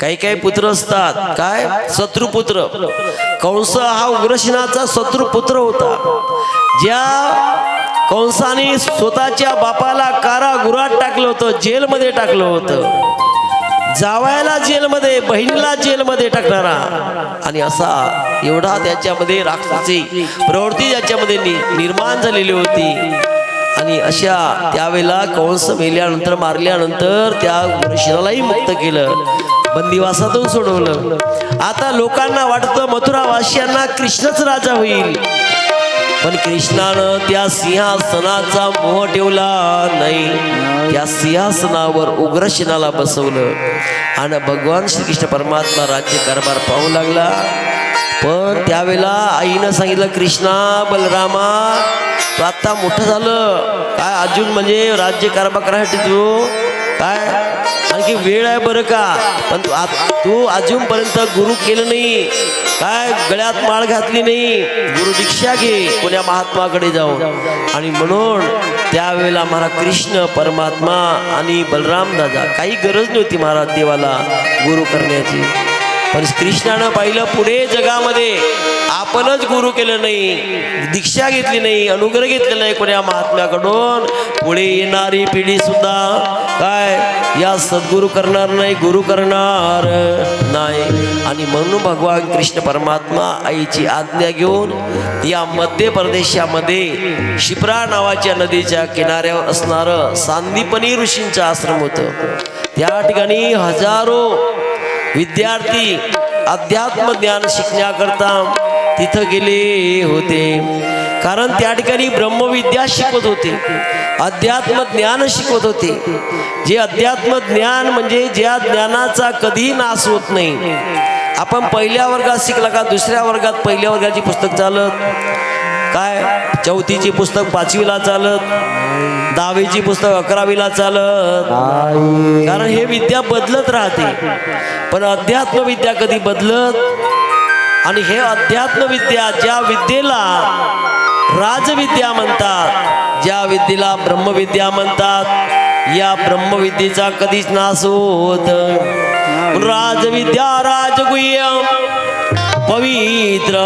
काही काही पुत्र असतात काय शत्रुपुत्र. कंस हा उग्रसेनाचा शत्रुपुत्र होता. ज्या कंसाने स्वतःच्या बापाला कारागृहात टाकलं होतं, जेलमध्ये टाकलं होतं. जावयाला जेलमध्ये, बहिणीला जेलमध्ये टाकणारा. आणि असा एवढा त्याच्यामध्ये राक्षसी प्रवृत्ती त्याच्यामध्ये निर्माण झालेली होती. आणि अशा त्यावेळेला कंस मेल्यानंतर मारल्यानंतर त्या वृषणालाही मुक्त केलं, बंदिवासातून सोडवलं. आता लोकांना वाटतं मथुरावासियांना कृष्णच राजा होईल, पण कृष्णानं त्या सिंहासनाचा मोह ठेवला नाही. त्या सिंहासनावर उग्रसेनाला बसवलं आणि भगवान श्रीकृष्ण परमात्मा राज्य कारभार पाहू लागला. पण त्यावेळेला आईनं सांगितलं, कृष्णा बलरामा तू आता मोठं झालं काय, अजून म्हणजे राज्य कारभार करायसाठी तू काय आणखी वेळ आहे बरं का. पण तू अजूनपर्यंत गुरु केलं नाही काय, गळ्यात माळ घातली नाही, गुरु दीक्षा घे कोण्या महात्माकडे जाऊन. आणि म्हणून त्यावेळेला महाराज कृष्ण परमात्मा आणि बलराम दादा काही गरज नव्हती महाराज देवाला गुरु करण्याची. पण कृष्णानं पाहिलं पुढे जगामध्ये आपणच गुरु केलं नाही, दीक्षा घेतली नाही, अनुग्रह घेतलेला नाही कोण्या महात्म्याकडून, पुढे येणारी पिढी सुद्धा काय या सद्गुरु करणार नाही, गुरु करणार नाही. आणि म्हणून भगवान कृष्ण परमात्मा आईची आज्ञा घेऊन या मध्य प्रदेशामध्ये शिप्रा नावाच्या नदीच्या किनाऱ्यावर असणारं सांदीपनी ऋषींचं आश्रम होतं. त्या ठिकाणी हजारो विद्यार्थी अध्यात्म ज्ञान शिकण्याकरता तिथं गेले होते. कारण त्या ठिकाणी ब्रह्मविद्या शिकवत होते, अध्यात्म ज्ञान शिकवत होते. जे अध्यात्म ज्ञान म्हणजे ज्या ज्ञानाचा कधी नाश होत नाही. आपण पहिल्या वर्गात शिकला का दुसऱ्या वर्गात पहिल्या वर्गाची पुस्तक चालत काय, चौथीची पुस्तक पाचवीला चालत, 10वीची पुस्तक 11वीला चालत. कारण हे विद्या बदलत राहते, पण अध्यात्म विद्या कधी बदलत. आणि हे अध्यात्म विद्या, ज्या विद्येला राजविद्या म्हणतात, ज्या विद्येला ब्रह्मविद्या म्हणतात, या ब्रह्मविद्येचा कधीच नाश होत. राजविद्या राजगुह्यम पवित्रमिदमुत्तमम्.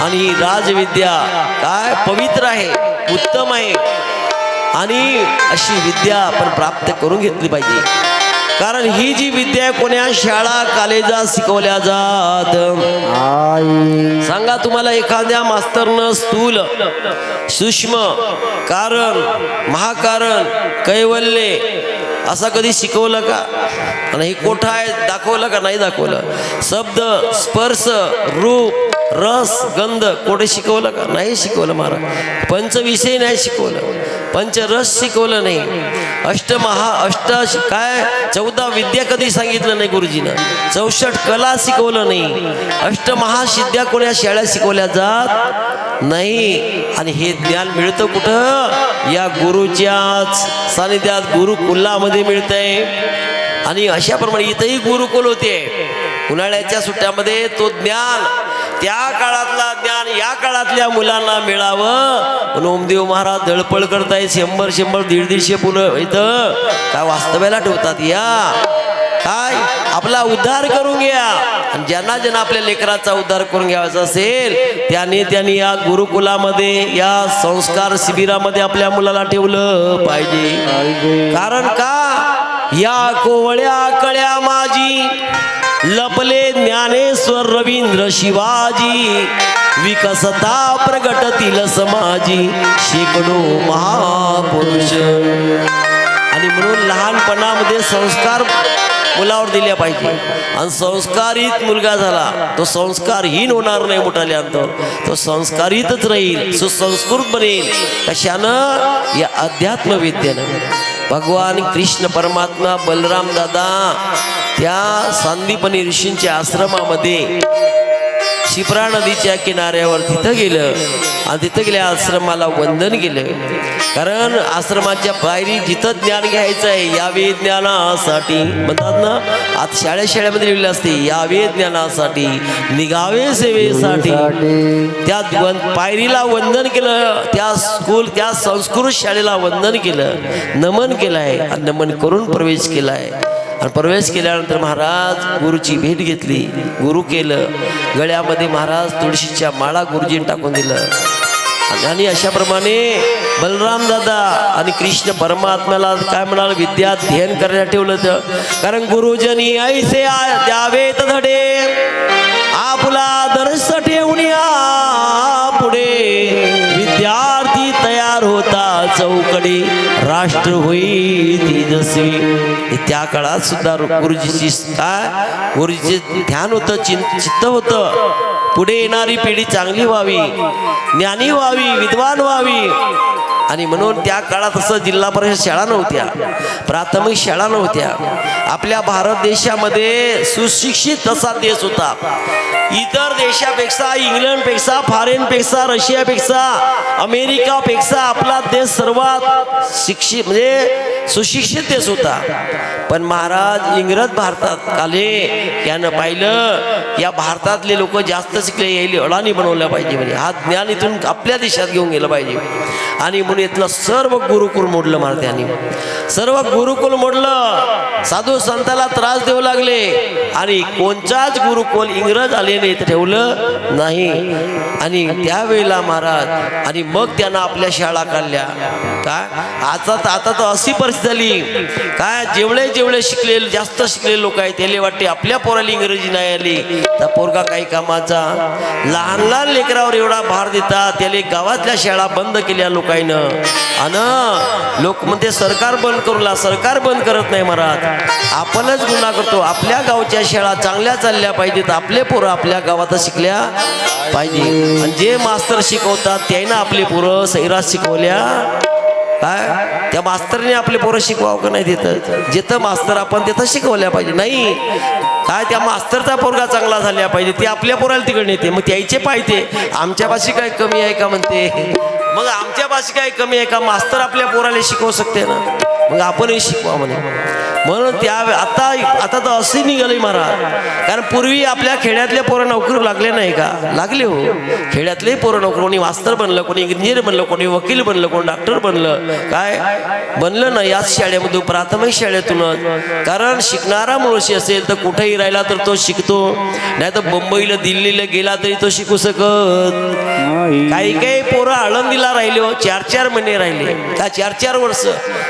आणि राजविद्या काय पवित्र आहे, उत्तम आहे. आणि अशी विद्या आपण प्राप्त करून घेतली पाहिजे. कारण ही जी विद्या कोण्या शाळा कॉलेजात शिकवल्या जात. सांगा तुम्हाला एखाद्या मास्तरनं स्थूल सूक्ष्म कारण महाकारण कैवल्य असं कधी शिकवलं का? आणि हे कोठा आहे दाखवलं का? नाही दाखवलं. शब्द स्पर्श रूप रस गंध कोठे शिकवलं का? नाही शिकवलं महाराज. पंचविषय नाही शिकवलं, पंचरस शिकवलं नाही, अष्ट 14 विद्या कधी सांगितलं नाही गुरुजीनं, 64 कला शिकवलं नाही, अष्टमहासिद्ध्या कोण्या शाळेत शिकवल्या जात नाही. आणि हे ज्ञान मिळतं कुठं? या गुरुच्याच सानिध्यात, गुरुकुलामध्ये मिळतंय. आणि अशाप्रमाणे इथंही गुरुकुल होते. उन्हाळ्याच्या सुट्ट्यामध्ये तो ज्ञान, त्या काळातला ज्ञान या काळातल्या मुलांना मिळावं म्हणून ओमदेव महाराज धडपड करतायत. 100-100 150-150 मुलं इथं काय वास्तव्याला ठेवतात. या काय आपला उद्धार करून घ्या. आणि ज्यांना ज्यांना आपल्या लेकराचा उद्धार करून घ्यायचा असेल त्यांनी या गुरुकुलामध्ये या संस्कार शिबिरामध्ये आपल्या मुलाला ठेवलं पाहिजे. कारण का या कोवळ्या कळ्या माझी लपले ज्ञानेश्वर रवींद्र शिवाजी विकसता प्रगटतील समाजी शेकडो महापुरुष. आणि म्हणून लहानपणामध्ये संस्कार मुलावर दिल्या पाहिजे. आणि संस्कारित मुलगा झाला तो संस्कारहीन होणार नाही. मोठाल्यानंतर तो संस्कारितच राहील, सुसंस्कृत बनेल. कशानं? या अध्यात्म विद्येनं. भगवान कृष्ण परमात्मा बलराम दादा त्या सांदीपनी ऋषींच्या आश्रमामध्ये शिप्रा नदीच्या किनाऱ्यावर तिथं गेलं आणि तिथं गेल्या आश्रमाला वंदन केलं. कारण आश्रमाच्या पायरी जिथं ज्ञान घ्यायचं आहे यावे ज्ञानासाठी म्हणतात ना. आता शाळेमध्ये लिहिलेलं असते यावे ज्ञानासाठी निघावे सेवेसाठी. त्या पायरीला वंदन केलं, त्या संस्कृत शाळेला वंदन केलं, नमन केलं आहे. आणि नमन करून प्रवेश केला आहे. आणि प्रवेश केल्यानंतर महाराज गुरुची भेट घेतली, गुरु केलं. गळ्यामध्ये महाराज तुळशीच्या माळा गुरुजींनी टाकून दिलं. आणि अशाप्रमाणे बलराम दादा आणि कृष्ण परमात्म्याला काय म्हणाल विद्या ध्ययन करायला ठेवलं. तर कारण गुरुजनी ऐसे द्यावेत धडे आपला दर्श ठेवून पुढे विद्यार्थी तयार होता चौकडे राष्ट्र होई तेजस्वी. त्या काळात सुद्धा गुरुजीची गुरुजीचे ध्यान होतं, चित्त होतं पुढे येणारी पिढी चांगली व्हावी, ज्ञानी व्हावी, विद्वान व्हावी. आणि म्हणून त्या काळात असं जिल्हा परिषद शाळा नव्हत्या, प्राथमिक शाळा नव्हत्या. आपल्या भारत देशामध्ये सुशिक्षित असा देश होता. इतर देशापेक्षा, इंग्लंडपेक्षा, फॉरेनपेक्षा, रशियापेक्षा, अमेरिकापेक्षा आपला देश सर्वात शिक्षित म्हणजे सुशिक्षित देश होता. पण महाराज इंग्रज भारतात आले, यानं पाहिलं या भारतातले लोक जास्त शिकले, यायले अडाणी बनवलं पाहिजे, म्हणजे हा ज्ञान इथून आपल्या देशात घेऊन गेलं पाहिजे. आणि म्हणून इथलं सर्व गुरुकुल मोडलं महाराजांनी, सर्व गुरुकुल मोडलं. साधू संताला त्रास देऊ लागले आणि कोणताच गुरुकुल इंग्रज आलेने इथं ठेवलं नाही. आणि त्यावेळेला महाराज आणि मग त्यांना आपल्या शाळा काढल्या. काय आता तर अशी परिस्थिती झाली काय, जेवढे शिकलेले जास्त शिकलेले लोक आहेत त्याला वाटते आपल्या पोराला इंग्रजी नाही आली तर पोरगा काही कामाचा. लहान लहान लेकरावर एवढा भार देतात, त्याला गावातल्या शाळा बंद केल्या लोकांनं. आणि लोक म्हणते सरकार बंद करूला, सरकार बंद करत नाही महाराज, आपणच गुन्हा करतो. आपल्या गावच्या शाळा चांगल्या चालल्या पाहिजेत, आपले पोरं आपल्या गावातच शिकल्या पाहिजे. आणि जे मास्तर शिकवतात त्यानं आपले पोरं सैरात शिकवल्या काय, त्या मास्तरने आपले पोरं शिकवावं का नाही देतं, जिथं मास्तर आपण तिथं शिकवल्या पाहिजे. नाही काय त्या मास्तरचा पोरगा चांगला झाला पाहिजे, ते आपल्या पोराला तिकडे नेते. मग त्याचे पाहिजे आमच्या भाषी काय कमी आहे का म्हणते, मग आमच्या भाषी काय कमी आहे का, मास्तर आपल्या पोराला शिकवू शकते ना, मग आपणही शिकवा म्हणे. म्हणून त्या आता तर असे निघाले महाराज. कारण पूर्वी आपल्या खेड्यातले पोरं नोकरी लागले नाही का, लागले हो. खेड्यातले पोरं नोकरी, कोणी मास्तर बनलं, कोणी इंजिनियर बनलं, कोणी वकील बनलं, कोणी डॉक्टर बनलं, काय बनलं ना याच शाळेमधून, प्राथमिक शाळेतूनच. कारण शिकणारा मनुष्य असेल तर कुठेही राहिला तर तो शिकतो, नाही तर मुंबईला दिल्लीला गेला तरी तो शिकू शकत. काही पोरं आळंदीला राहिले हो, 4-4 महिने राहिले का, 4-4 वर्ष,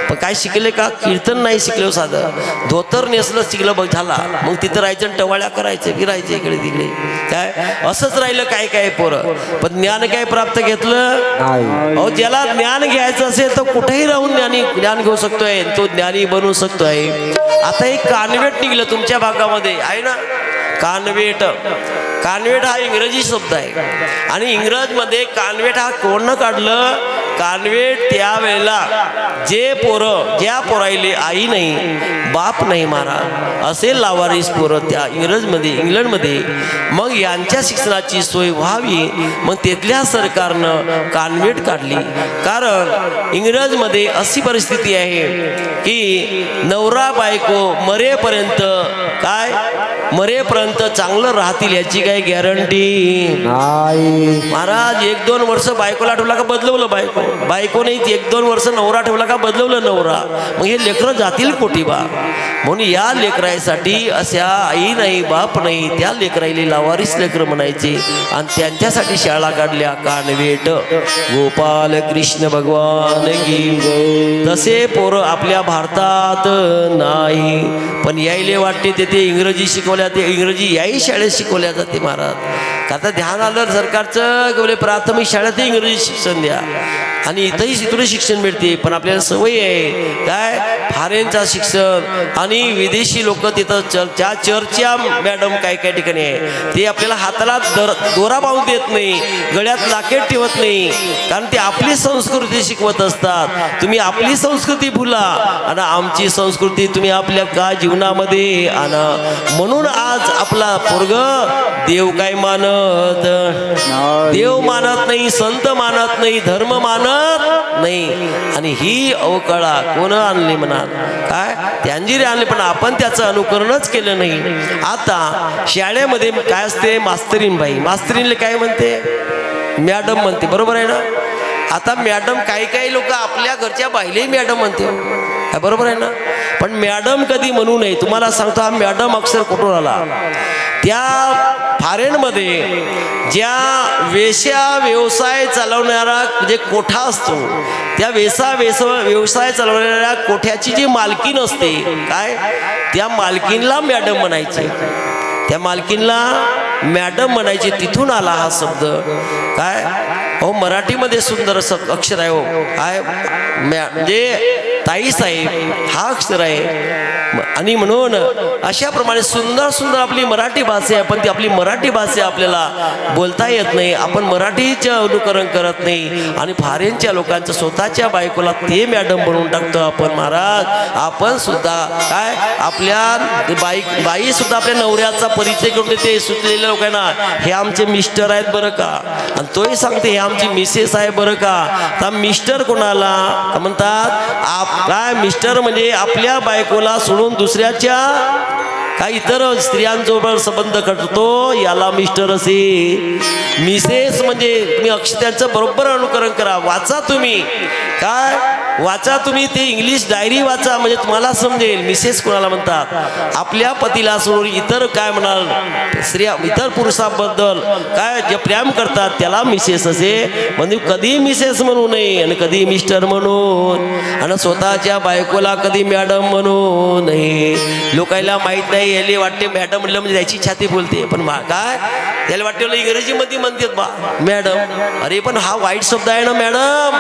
पण काय शिकले का, कीर्तन नाही शिकले, साधं धोतर नेसलं शिकलं बघ झाला. मग तिथं राहायचं, टवाळ्या करायचं, फिरायचं इकडे तिकडे, काय असंच राहिलं काय पोरं. पण ज्ञान काय प्राप्त घेतलं अहो. ज्याला ज्ञान घ्यायचं असेल तर कुठेही राहून ज्ञान घेऊ शकतोय, तो ज्ञानी बनवू शकतोय. आता एक कानवेट निघलं तुमच्या भागामध्ये आहे ना, कानवेट. कानवेट हा इंग्रजी शब्द आहे आणि इंग्रजमध्ये कानवेट हा कोण काढलं, कानवेट त्यावेळेला ज्या पोरायले आई नाही बाप नाही महाराज असे लावारिस पोरं त्या इंग्लंडमध्ये, मग यांच्या शिक्षणाची सोय व्हावी मग तिथल्या सरकारनं कानवेट काढली. कारण इंग्रजमध्ये अशी परिस्थिती आहे की नवरा बायको मरेपर्यंत चांगलं राहतील याची काही गॅरंटी नाही महाराज. 1-2 वर्ष बायकोला ठेवला का बदलवलं बायको, बायको नाही 1-2 वर्ष नवरा ठेवला का बदलवलं नवरा, मग हे लेकरं जातील कोटी बा. म्हणून या लेकराईसाठी अशा आई नाही बाप नाही त्या लेकराईले लावारीस लेकरं म्हणायचे आणि त्यांच्यासाठी शाळा काढल्या कानवेट गोपाल कृष्ण भगवान की. तसे पोरं आपल्या भारतात नाही, पण यायले वाटते ते इंग्रजी शिकवल्या, ते इंग्रजी याही शाळेत शिकवल्या जाते महाराज. आता ध्यान आलं सरकारचं बोले प्राथमिक शाळेत इंग्रजी शिक्षण द्या आणि इथंही इथून शिक्षण मिळते. पण आपल्याला सवय आहे काय फॉरेनचा शिक्षण आणि विदेशी लोक तिथं त्या चर्चच्या मॅडम काय काय ठिकाणी आहे ते आपल्याला हाताला दोरा बांधून देत नाही, गळ्यात लाकेट ठेवत नाही, कारण ते आपली संस्कृती शिकवत असतात. तुम्ही आपली संस्कृती भुला आणि आमची संस्कृती तुम्ही आपल्या का जीवनामध्ये आणा. म्हणून आज आपला पोरग देव काय मानत, देव मानत नाही, संत मानत नाही, धर्म मानत नाही. आणि ही अवकळा कोण आणली म्हणा काय त्यांजिरे आणले, पण आपण त्याचं अनुकरणच केलं नाही. आता शाळेमध्ये काय असते मास्तरीन बाई, मास्तरीनले काय म्हणते मॅडम म्हणते, बरोबर आहे ना. आता मॅडम काही लोक आपल्या घरच्या बाईलाही मॅडम म्हणते, काय बरोबर आहे ना. पण मॅडम कधी म्हणू नये. तुम्हाला सांगतो हा मॅडम अक्षर कुठून आला. त्या फॉरेनमध्ये ज्या व्यवसाय चालवणारा जे कोठा असतो त्या व्यवसाय चालवणाऱ्या कोठ्याची जी मालकीन असते काय त्या मालकीनला मॅडम म्हणायचे, त्या मालकीनला मॅडम म्हणायचे. तिथून आला हा शब्द काय. हो मराठीमध्ये सुंदर अक्षर आहे हो काय म्हणजे ताई साहेब हा अक्षर आहे. आणि म्हणून अशाप्रमाणे सुंदर आपली मराठी भाषा आहे, पण ती आपली मराठी भाषा आपल्याला बोलता येत नाही. आपण मराठीचं अनुकरण करत नाही आणि फॉरेनच्या लोकांचं स्वतःच्या बायकोला ते मॅडम बनवून टाकतो आपण. महाराज आपण सुद्धा काय आपल्या बाई सुद्धा आपल्या नवऱ्याचा परिचय करून देते सुचलेल्या लोकांना, हे आमचे मिस्टर आहेत बरं का, आणि तोही सांगते हे आमची मिसेस आहे बरं का. तर मिस्टर कोणाला म्हणतात काय, मिस्टर म्हणजे आपल्या बायकोला सोडून दुसऱ्याच्या काही इतर स्त्रियांजवळ संबंध करतो याला मिस्टर असे. मिसेस म्हणजे तुम्ही त्यांचं बरोबर अनुकरण करा. वाचा तुम्ही काय वाचा तुम्ही ते इंग्लिश डायरी वाचा म्हणजे तुम्हाला समजेल मिसेस कोणाला म्हणतात. आपल्या पतीला सोडून इतर काय म्हणाल स्त्रिया इतर पुरुषांबद्दल काय जे प्रेम करतात त्याला मिसेस असे. म्हणजे कधी मिसेस म्हणू नये आणि कधी मिस्टर म्हणून, आणि स्वतःच्या बायकोला कधी मॅडम म्हणू नये. लोकांना माहीत नाही, याला वाटते मॅडम म्हणलं म्हणजे त्याची छाती बोलते, पण काय त्याला वाटतं इंग्रजीमध्ये म्हणतात बा मॅडम. अरे पण हा वाईट शब्द आहे ना मॅडम,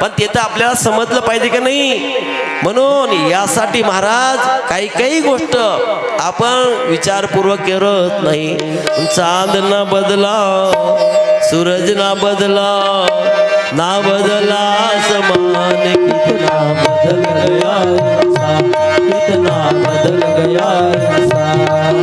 पण ते तर आपल्याला समजलं पाहिजे का नाही. म्हणून यासाठी महाराज काही गोष्ट आपण विचारपूर्वक करत नाही. चांद ना बदला सूरज ना बदला ना बदला समान कितना बदल गया इंसान, कितना बदल गया इंसान.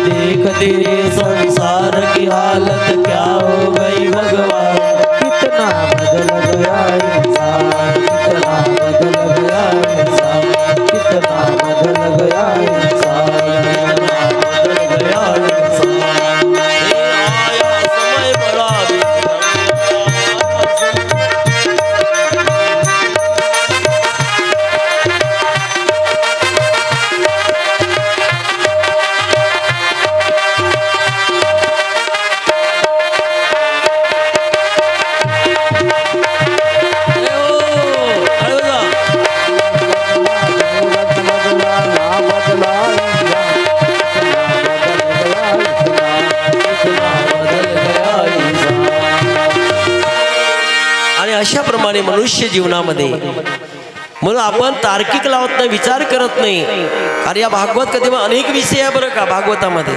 देख तेरे संसार की हालत क्या हो गई भगवान, कितना बदल गया इंसान, कितना बदल गया इंसान, कितना बदल गया इंसान, कितना बदल गया इंसान. आया समय बड़ा अशाप्रमाणे मनुष्य जीवनामध्ये म्हणून आपण तार्किक लावत नाही, विचार करत नाही. कारण या भागवत कथेमध्ये अनेक विषय आहे बरं का भागवतामध्ये.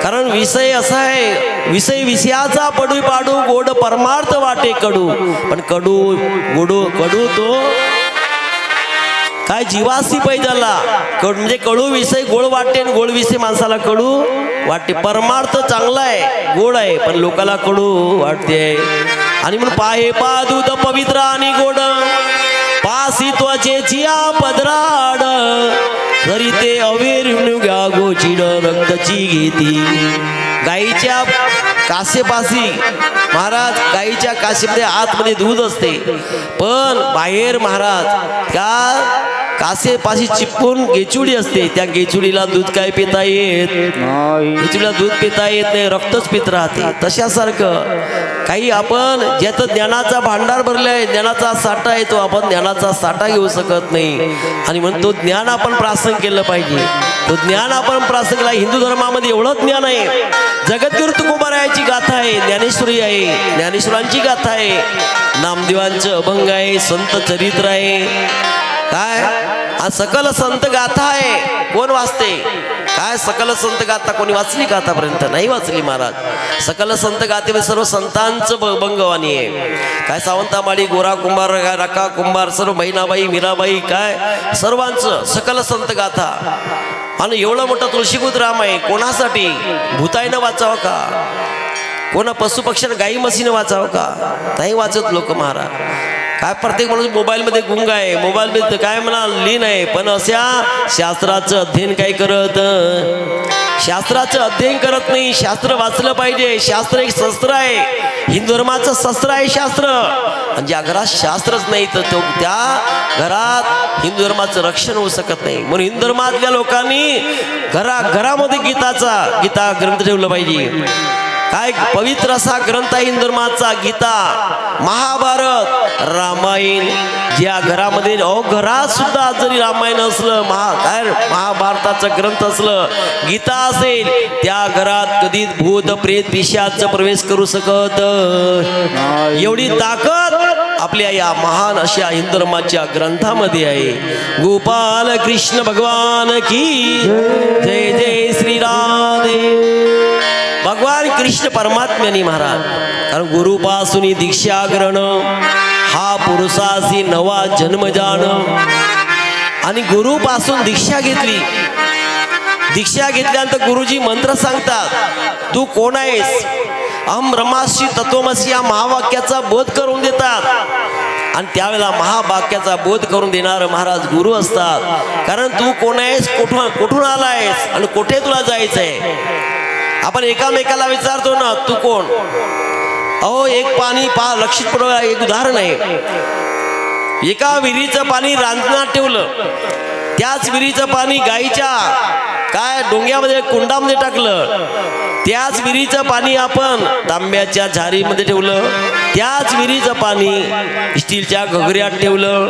कारण विषय असा आहे, विषयाचा पडू पाडू गोड परमार्थ वाटे कडू, पण कडू तो काय जीवासी पैजाला म्हणजे कडू विषय गोड वाटते आणि गोड विषय माणसाला कडू वाटते. परमार्थ चांगला आहे गोड आहे पण लोकाला कडू वाटते. आणि म्हणून पाहे पा दूध पवित्र आणि गोड पासी त्वचेची पदराड तरी ते अवेर घ्या गोचिड रक्तची घेती. गाईच्या कासेपासी महाराज गाईच्या कासेमध्ये आतमध्ये दूध असते, पण बाहेर महाराज त्या कासेपाशी चिपकून गेचुडी असते. त्या गेचुडीला दूध काय पिता येत गेचुडीला दूध पिता येत नाही, रक्तच पित राहते. तशासारखं काही आपण ज्याचं ज्ञानाचा भांडार भरले आहे, ज्ञानाचा साठा आहे, तो आपण ज्ञानाचा साठा घेऊ शकत नाही. आणि म्हणून तो ज्ञान आपण प्रासन केलं पाहिजे. तो ज्ञान आपण प्रासन केला. हिंदू धर्मामध्ये एवढं ज्ञान आहे. जगद्गुरु तुकोबारायाची गाथा आहे, ज्ञानेश्वरी आहे, ज्ञानेश्वरांची गाथा आहे, नामदेवांचं अभंग आहे, संत चरित्र आहे. काय आज सकल संत गाथा आहे. कोण वाचते? काय सकल संत गाथा कोणी वाचली का आतापर्यंत? नाही वाचली महाराज. सकल संत गाथेमध्ये सर्व संतांचं अभंगवाणी आहे. काय सावंतामाळी, गोरा कुंभार, रका कुंभार, सर्व बहिणाबाई, मीराबाई, काय सर्वांचं सकल संत गाथा. आणि एवढं मोठं तुळशीकृत राम आहे. कोणासाठी? भूताईनं वाचावं का? कोणा पशुपक्ष्यानं गाई म्हशीनं वाचावं का? नाही वाचत लोक महाराज. काय प्रत्येक माणूस मोबाईलमध्ये गुंग आहे, मोबाईलमध्ये काय म्हणा लीन आहे, पण अशा शास्त्राचं अध्ययन काय करत? शास्त्राचं अध्ययन करत नाही. शास्त्र वाचलं पाहिजे. शास्त्र एक शस्त्र आहे. हिंदू धर्माचं शस्त्र आहे शास्त्र. आणि ज्या घरात शास्त्रच नाही तर तो त्या घरात हिंदू धर्माचं रक्षण होऊ शकत नाही. म्हणून हिंदू धर्मातल्या लोकांनी घरामध्ये गीता ग्रंथ ठेवलं पाहिजे. काय पवित्र असा ग्रंथ आहे हिंदू धर्माचा गीता, महाभारत, रामायण. ज्या घरामध्ये घरात सुद्धा जरी रामायण असलं, महाभारताचं ग्रंथ असलं, गीता असेल, त्या घरात कधीच भूत प्रेत पिशाच प्रवेश करू शकत. एवढी ताकद आपल्या या महान अशा हिंदू धर्माच्या ग्रंथामध्ये आहे. गोपाल कृष्ण भगवान की जय. जय श्री राधे. भगवान कृष्ण परमात्म्यानी महाराज, कारण गुरुपासून दीक्षा ग्रहण हा पुरुषासी नवा जन्म जाण. आणि गुरुपासून दीक्षा घेतली. दीक्षा घेतल्यानंतर गुरुजी मंत्र सांगतात, तू कोण आहेस? अहम ब्रह्मास्मी तत्वमसी या महावाक्याचा बोध करून देतात. आणि त्यावेळेला महावाक्याचा बोध करून देणार महाराज गुरु असतात. कारण तू कोण आहेस, कुठून आला आहेस आणि कुठे तुला जायचंय. आपण एकामेकाला विचारतो ना, तू कोण? अहो एक पाणी लक्षित पडवा. एक उदाहरण आहे. एका विहिरीचं पाणी रांजणात ठेवलं, त्याच विहिरीचं पाणी गाईच्या काय डोंग्यामध्ये कुंडामध्ये टाकलं, त्याच विहिरीचं पाणी आपण तांब्याच्या झारीमध्ये ठेवलं, त्याच विहिरीचं पाणी स्टीलच्या घगऱ्यात ठेवलं.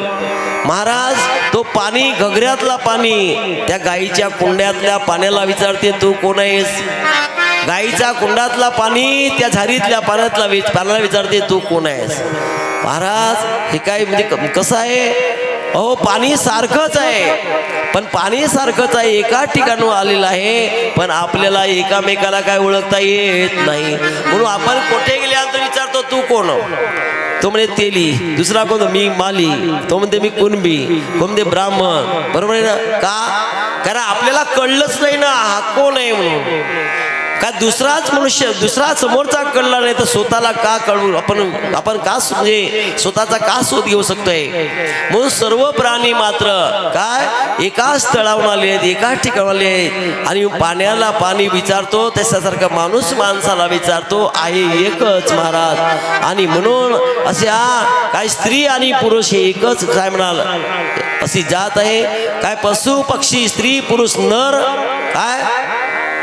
महाराज तो पाणी, घगऱ्यातला पाणी त्या गाईच्या कुंड्यातल्या पाण्याला विचारते, तू कोण आहेस? गाईच्या कुंडातला पाणी त्या झारीतल्या पाण्याला विचारते, तू कोण आहेस? महाराज हे काय म्हणजे कसं आहे? अहो पाणी सारखंच आहे, पण पाणी सारखंच आहे, एकाच ठिकाणून आलेलं आहे, पण आपल्याला एकामेकाला काय ओळखता येत नाही. म्हणून आपण कुठे गेल्यानंतर विचारतो, तू कोण? तो म्हणे तेली. दुसरा कोण? मी माली. तो म्हणते मी कुणबी. कोण म्हणते ब्राह्मण. बरोबर आहे ना? का? कारण आपल्याला कळलंच नाही ना हा कोण आहे म्हणून. का दुसराच मनुष्य, दुसरा समोरचा कळला नाही तर स्वतःला का कळू? आपण का म्हणजे स्वतःचा का शोध घेऊ शकतोय? म्हणून सर्व प्राणी मात्र काय एकाच स्थळावरून आले आहेत, एकाच ठिकाणी आले आहेत. आणि पाण्याला पाणी विचारतो त्याच्यासारखा माणूस माणसाला विचारतो, आहे एकच महाराज. आणि म्हणून अशा काय स्त्री आणि पुरुष हे एकच काय म्हणाल अशी जात आहे. काय पशु पक्षी, स्त्री पुरुष, नर काय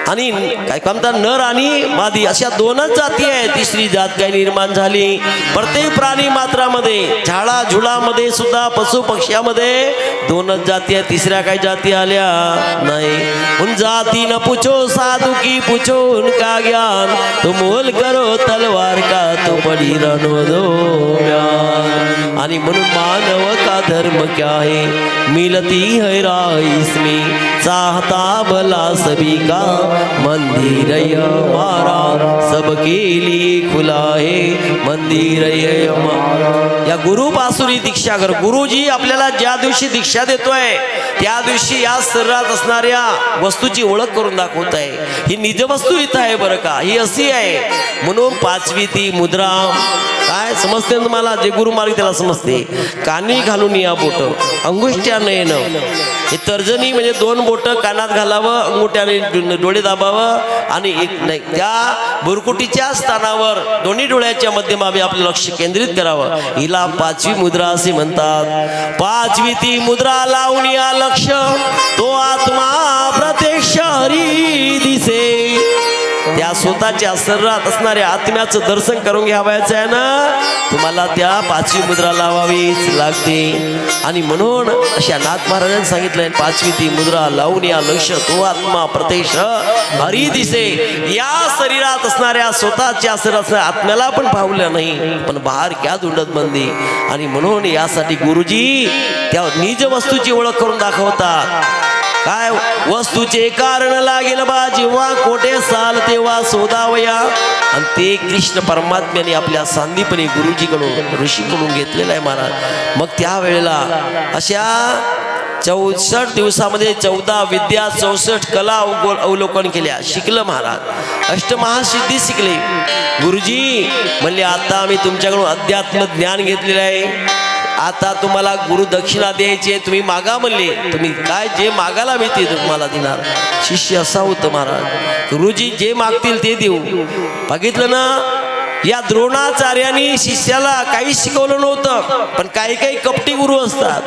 आणि काय म्हणतात नर आणि मादी, अशा दोनच जाती आहेत. तिसरी जात काय निर्माण झाली? प्रत्येक प्राणी मात्रामध्ये, झाडा झुडामध्ये सुद्धा, पशु पक्ष्यामध्ये दोनच जाती आहेत. तिसऱ्या काही जाती आल्या नाही. उन जाती न पूछो साधु की, पूछो उनका ज्ञान, तो मोल करो तलवार का, तो बड़ी रणो दो म्यान. आणि म्हणून मानव का धर्म क्या है, मिलती है राह इसमें, चाहता भला सभी का, मंदिर हमारा सबके लिए खुला है, मंदिर हमारा. या गुरुपासून दीक्षा कर. गुरुजी आपल्याला ज्या दिवशी दीक्षा दीक्षा देतोय त्या दिवशी या शरीरात असणाऱ्या वस्तूची ओळख करून दाखवत आहे. ही निज वस्तू इथं आहे बरं का, ही अशी आहे. म्हणून पाचवी ती मुद्रा काय समजते तुम्हाला, जे गुरु मार्ग त्याला समजते. कानी घालून या बोट अंगुष्ट्यानं येणं, हे तर्जनी म्हणजे 2 बोट कानात घालावं, अंगुठ्याने डोळे दाबावं आणि एक नाही त्या बुरकुटीच्या स्थानावर दोन्ही डोळ्याच्या मध्यभागी आपलं लक्ष केंद्रित करावं. हिला पाचवी मुद्रा असे म्हणतात. पाचवी ती मुद्रा लावून या लक्ष, तो आत्मा प्रत्यक्ष हरी दिसे. त्या स्वतःच्या शरीरात असणाऱ्या आत्म्याचं दर्शन करून घ्यावायचं आहे ना, तुम्हाला त्या पाचवी मुद्रा लावावीच लागते. आणि म्हणून अशा नाथ महाराजांनी सांगितलंय, पाचवी ती मुद्रा लावून या लक्ष, तो आत्मा प्रत्यक्ष हरी दिसे. या शरीरात असणाऱ्या स्वतःच्या शरीरात आत्म्याला पण पावलं नाही, पण बाहेर क्या धुंडत बंदी. आणि म्हणून यासाठी गुरुजी त्या निज वस्तूची ओळख करून दाखवतात. काय वस्तूचे कारण लागेल बा, जेव्हा कोठे साल तेव्हा शोधावया. आणि ते कृष्ण परमात्म्याने आपल्या सांदीपणे गुरुजीकडून ऋषीकडून घेतलेलं आहे महाराज. मग त्यावेळेला अशा 64 दिवसामध्ये 14 विद्या 64 कला अवलोकन केल्या, शिकलं महाराज. अष्टमहासिद्धी शिकले. गुरुजी म्हणले आता आम्ही तुमच्याकडून अध्यात्म ज्ञान घेतलेलं आहे, आता तुम्हाला गुरु दक्षिणा द्यायची, तुम्ही मागा म्हणले. तुम्ही काय जे मागायला मी ते तुम्हाला देणार. शिष्य असा होतं महाराज, गुरुजी जे मागतील ते देऊ. बघितलं ना, या द्रोणाचार्यांनी शिष्याला काही शिकवलं नव्हतं. पण काही काही कपटी गुरु असतात,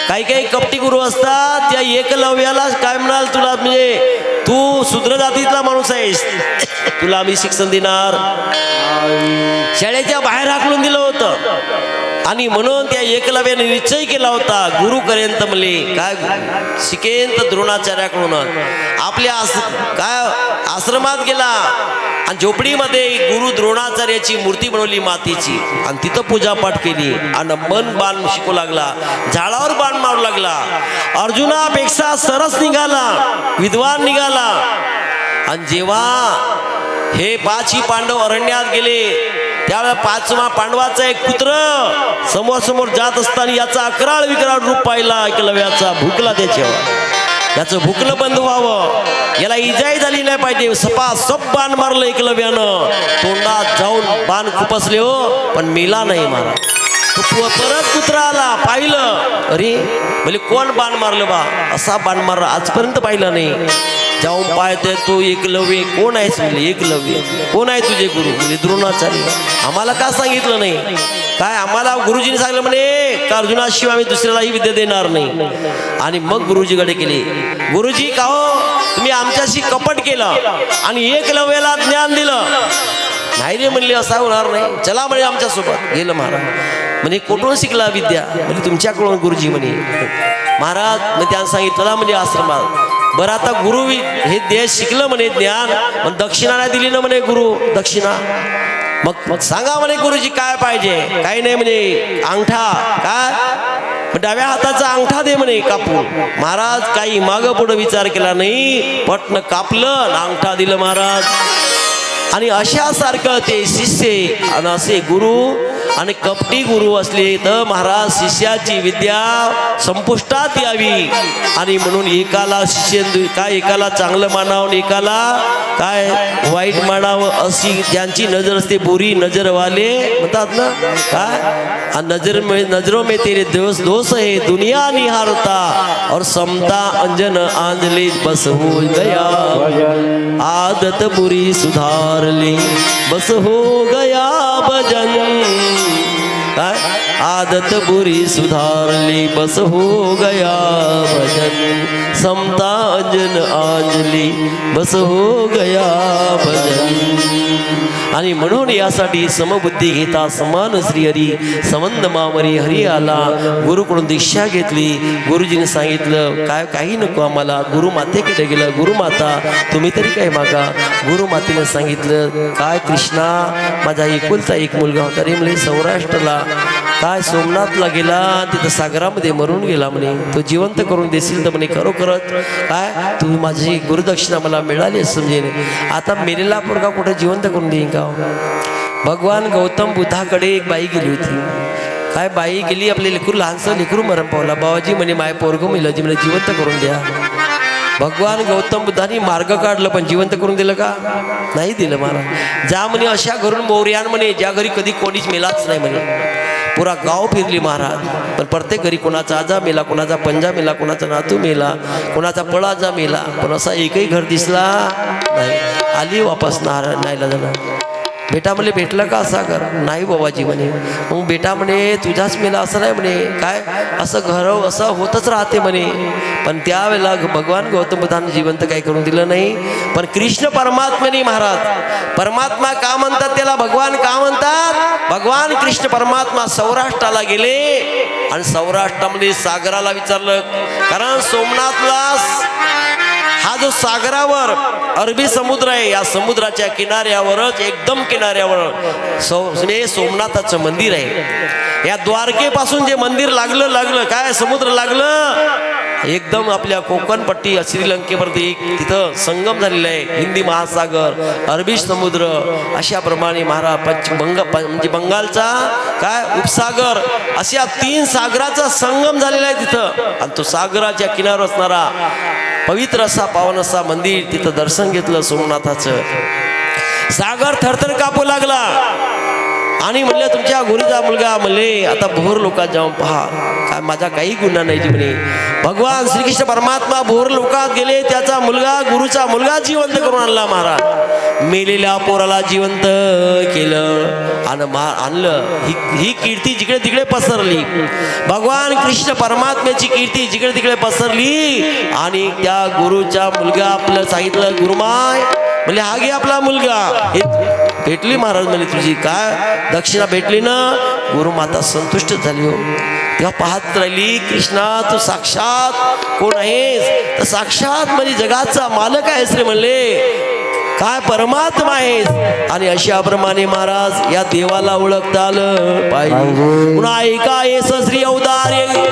काही काही कपटी गुरु असतात. त्या एकलव्याला काय म्हणाल, तुला म्हणजे तू शूद्र जातीतला माणूस आहेस, तुला आम्ही शिक्षण देणार. शाळेच्या बाहेर हाकलून दिलं होतं. आणि म्हणून त्या एकलव्याने निश्चय केला होता, गुरु करेन तर म्हणले काय शिकेन तर द्रोणाचार्याकडून. आपल्या काय आश्रमात गेला आणि झोपडीमध्ये गुरु द्रोणाचार्याची मूर्ती बनवली मातीची, आणि तिथं पूजापाठ केली. आणि मन बाण शिकू लागला, झाडावर बाण मारू लागला. अर्जुनापेक्षा सरस निघाला, विद्वान निघाला. आणि जेव्हा हे 5 पांडव अरण्यात गेले, त्यावेळेला 5वा पांडवाचा एक पुत्र समोर समोर जात असताना याचा अकराळ विकराळ रूप पाहिला एकलव्याचा. भुकला त्याच्यावर, याचं भुकलं बंद व्हावं, याला इजाही झाली नाही पाहिजे. सपासप बाण मारलं एकलव्यानं, तोंडात जाऊन बाण खुपसले हो, पण मेला नाही महाराज. तो परत पुत्र आला, पाहिलं, अरे म्हणजे कोण बाण मारलं बा, असा बाण मारला आजपर्यंत पाहिलं नाही. जाऊन पाहते तो एकलव्य, कोण आहेस म्हणजे एकलव्य, कोण आहे तुझे गुरु म्हणजे द्रोणाचार्य. आम्हाला का सांगितलं नाही, काय आम्हाला गुरुजीने सांगितलं म्हणे का अर्जुनाशिवाय आम्ही दुसऱ्यालाही विद्या देणार नाही. आणि मग गुरुजीकडे गेले. गुरुजी का हो तुम्ही आमच्याशी कपट केलं आणि एकलव्याला ज्ञान दिलं नाही रे म्हणले, असा होणार नाही, चला म्हणे आमच्यासोबत. गेलं महाराज. म्हणजे कुठून शिकला विद्या, म्हणजे तुमच्याकडून गुरुजी म्हणे. महाराज मग त्यानं सांगितलं म्हणजे आश्रमात. बरं आता गुरु हे देश शिकलं म्हणे ज्ञान, पण दक्षिणा नाही दिली ना म्हणे गुरु दक्षिणा. मग सांगा म्हणे गुरुजी काय पाहिजे. काही नाही म्हणे अंगठा, काय डाव्या हाताचा अंगठा दे म्हणे कापून. महाराज काही मागं पुढं विचार केला नाही, पटन कापलं, अंगठा दिलं महाराज. आणि अशासारखं ते शिष्य आणि असे गुरु आणि कपटी गुरु असले तर महाराज शिष्याची विद्या संपुष्टात यावी. आणि म्हणून एकाला शिष्य काय एकाला चांगलं मानावं, एकाला काय वाईट मानावं, अशी ज्यांची नजर असते बुरी नजर वाले म्हणतात ना, काय नजरों में तेरे दोष है दुनिया निहारता, और समता अंजन आंजले बस हो गया, आदत बुरी सुधार ले बस हो गया भजन. आदत बुरी सुधार ली बस हो गया भजन, समता अंजन आंजली बस हो गया भजन. आणि म्हणून यासाठी समबुद्धी घेता समान श्रीहरी संबंध मावरी हरी आला. गुरुकडून दीक्षा घेतली. गुरुजीने सांगितलं काय काही नको आम्हाला. गुरुमातेकडे गेलं. गुरुमाता तुम्ही तरी काय मागा. गुरुमातेने सांगितलं काय कृष्णा माझा एकुलता एक मुलगा होता रे म्हणे सौराष्ट्रला, काय सोमनाथला गेला, तिथं सागरामध्ये मरून गेला म्हणे, तो जिवंत करून देशील तर म्हणे खरोखरच काय तू माझी गुरुदक्षिणा मला मिळाली समजेल. आता मेलेला पोरगा कुठे जिवंत करून देईन का. भगवान गौतम बुद्धाकडे एक बाई गेली होती. काय बाई गेली आपले लेकरू लहानसं लेकरू मरण पावला बाबाजी म्हणे माय पोरग मिलं जी मला जिवंत करून द्या. भगवान गौतम बुद्धांनी मार्ग काढलं पण जिवंत करून दिलं का? नाही दिलं महाराज. जा म्हणे अशा घरून मोर्यान म्हणे ज्या घरी कधी कोणीच मेलाच नाही म्हणे. पुरा गाव फिरली महाराज पण प्रत्येक घरी कोणाचा आजा मेला, कोणाचा पंजा मेला, कोणाचा नातू मेला, कोणाचा पळाजा मेला, पण असा एकही घर दिसला नाही. आली वापस नाही जाणार. बेटा म्हणे भेटलं का असा घर? नाही बाबाजी म्हणे. मग बेटा म्हणे तुझाच मेला असं नाही म्हणे. काय असं घर असं होतच राहते म्हणे. पण त्यावेळेला भगवान गौतम बुद्धांनी जिवंत काही करून दिलं नाही. पण कृष्ण परमात्म्याने महाराज, परमात्मा का म्हणतात त्याला, भगवान का म्हणतात? भगवान कृष्ण परमात्मा सौराष्ट्राला गेले आणि सौराष्ट्रामध्ये सागराला विचारलं. कारण सोमनाथला हा जो सागरावर अरबी समुद्र आहे, या समुद्राच्या किनाऱ्यावरच एकदम किनाऱ्यावर सोमनाथाचं मंदिर आहे. या द्वारकेपासून जे मंदिर लागलं काय समुद्र लागलं एकदम आपल्या कोकण पट्टी श्रीलंकेवरती तिथं संगम झालेला आहे. हिंदी महासागर, अरबी समुद्र अशा प्रमाणे महाराज म्हणजे बंगालचा काय उपसागर अशा 3 सागराचा संगम झालेला आहे तिथं. आणि तो सागराच्या किनाऱ्यावर असणारा पवित्र असा पावन असा मंदिर तिथं दर्शन घेतलं सोमनाथाचं. सागर थरथर कापू लागला आणि म्हणलं तुमच्या गुरुचा मुलगा म्हणले आता भोर लोकात जाऊन पहा, काय माझा काही गुन्हा नाही जी म्हणे. भगवान श्रीकृष्ण परमात्मा भोर लोकात गेले, त्याचा मुलगा गुरुचा मुलगा जिवंत करून आणला महाराज. मेलेल्या पोराला जिवंत केलं आणि आणलं. ही कीर्ती जिकडे तिकडे पसरली. भगवान कृष्ण परमात्म्याची कीर्ती जिकडे तिकडे पसरली आणि त्या गुरुचा मुलगा आपलं सांगितलं गुरुमाय म्हणजे हा घे आपला मुलगा. भेटली महाराज म्हणजे तुझी काय दक्षिणा भेटली ना. गुरुमाता संतुष्ट झाली हो. तेव्हा पाहत राहिली कृष्णा तू साक्षात कोण आहेस? तर साक्षात म्हणजे जगाचा मालक आहेस रे म्हणले. काय परमात्मा आहेस. आणि अशाप्रमाणे महाराज या देवाला ओळखता आलं पाहिजे. पुन्हा एका येस श्री औदार्य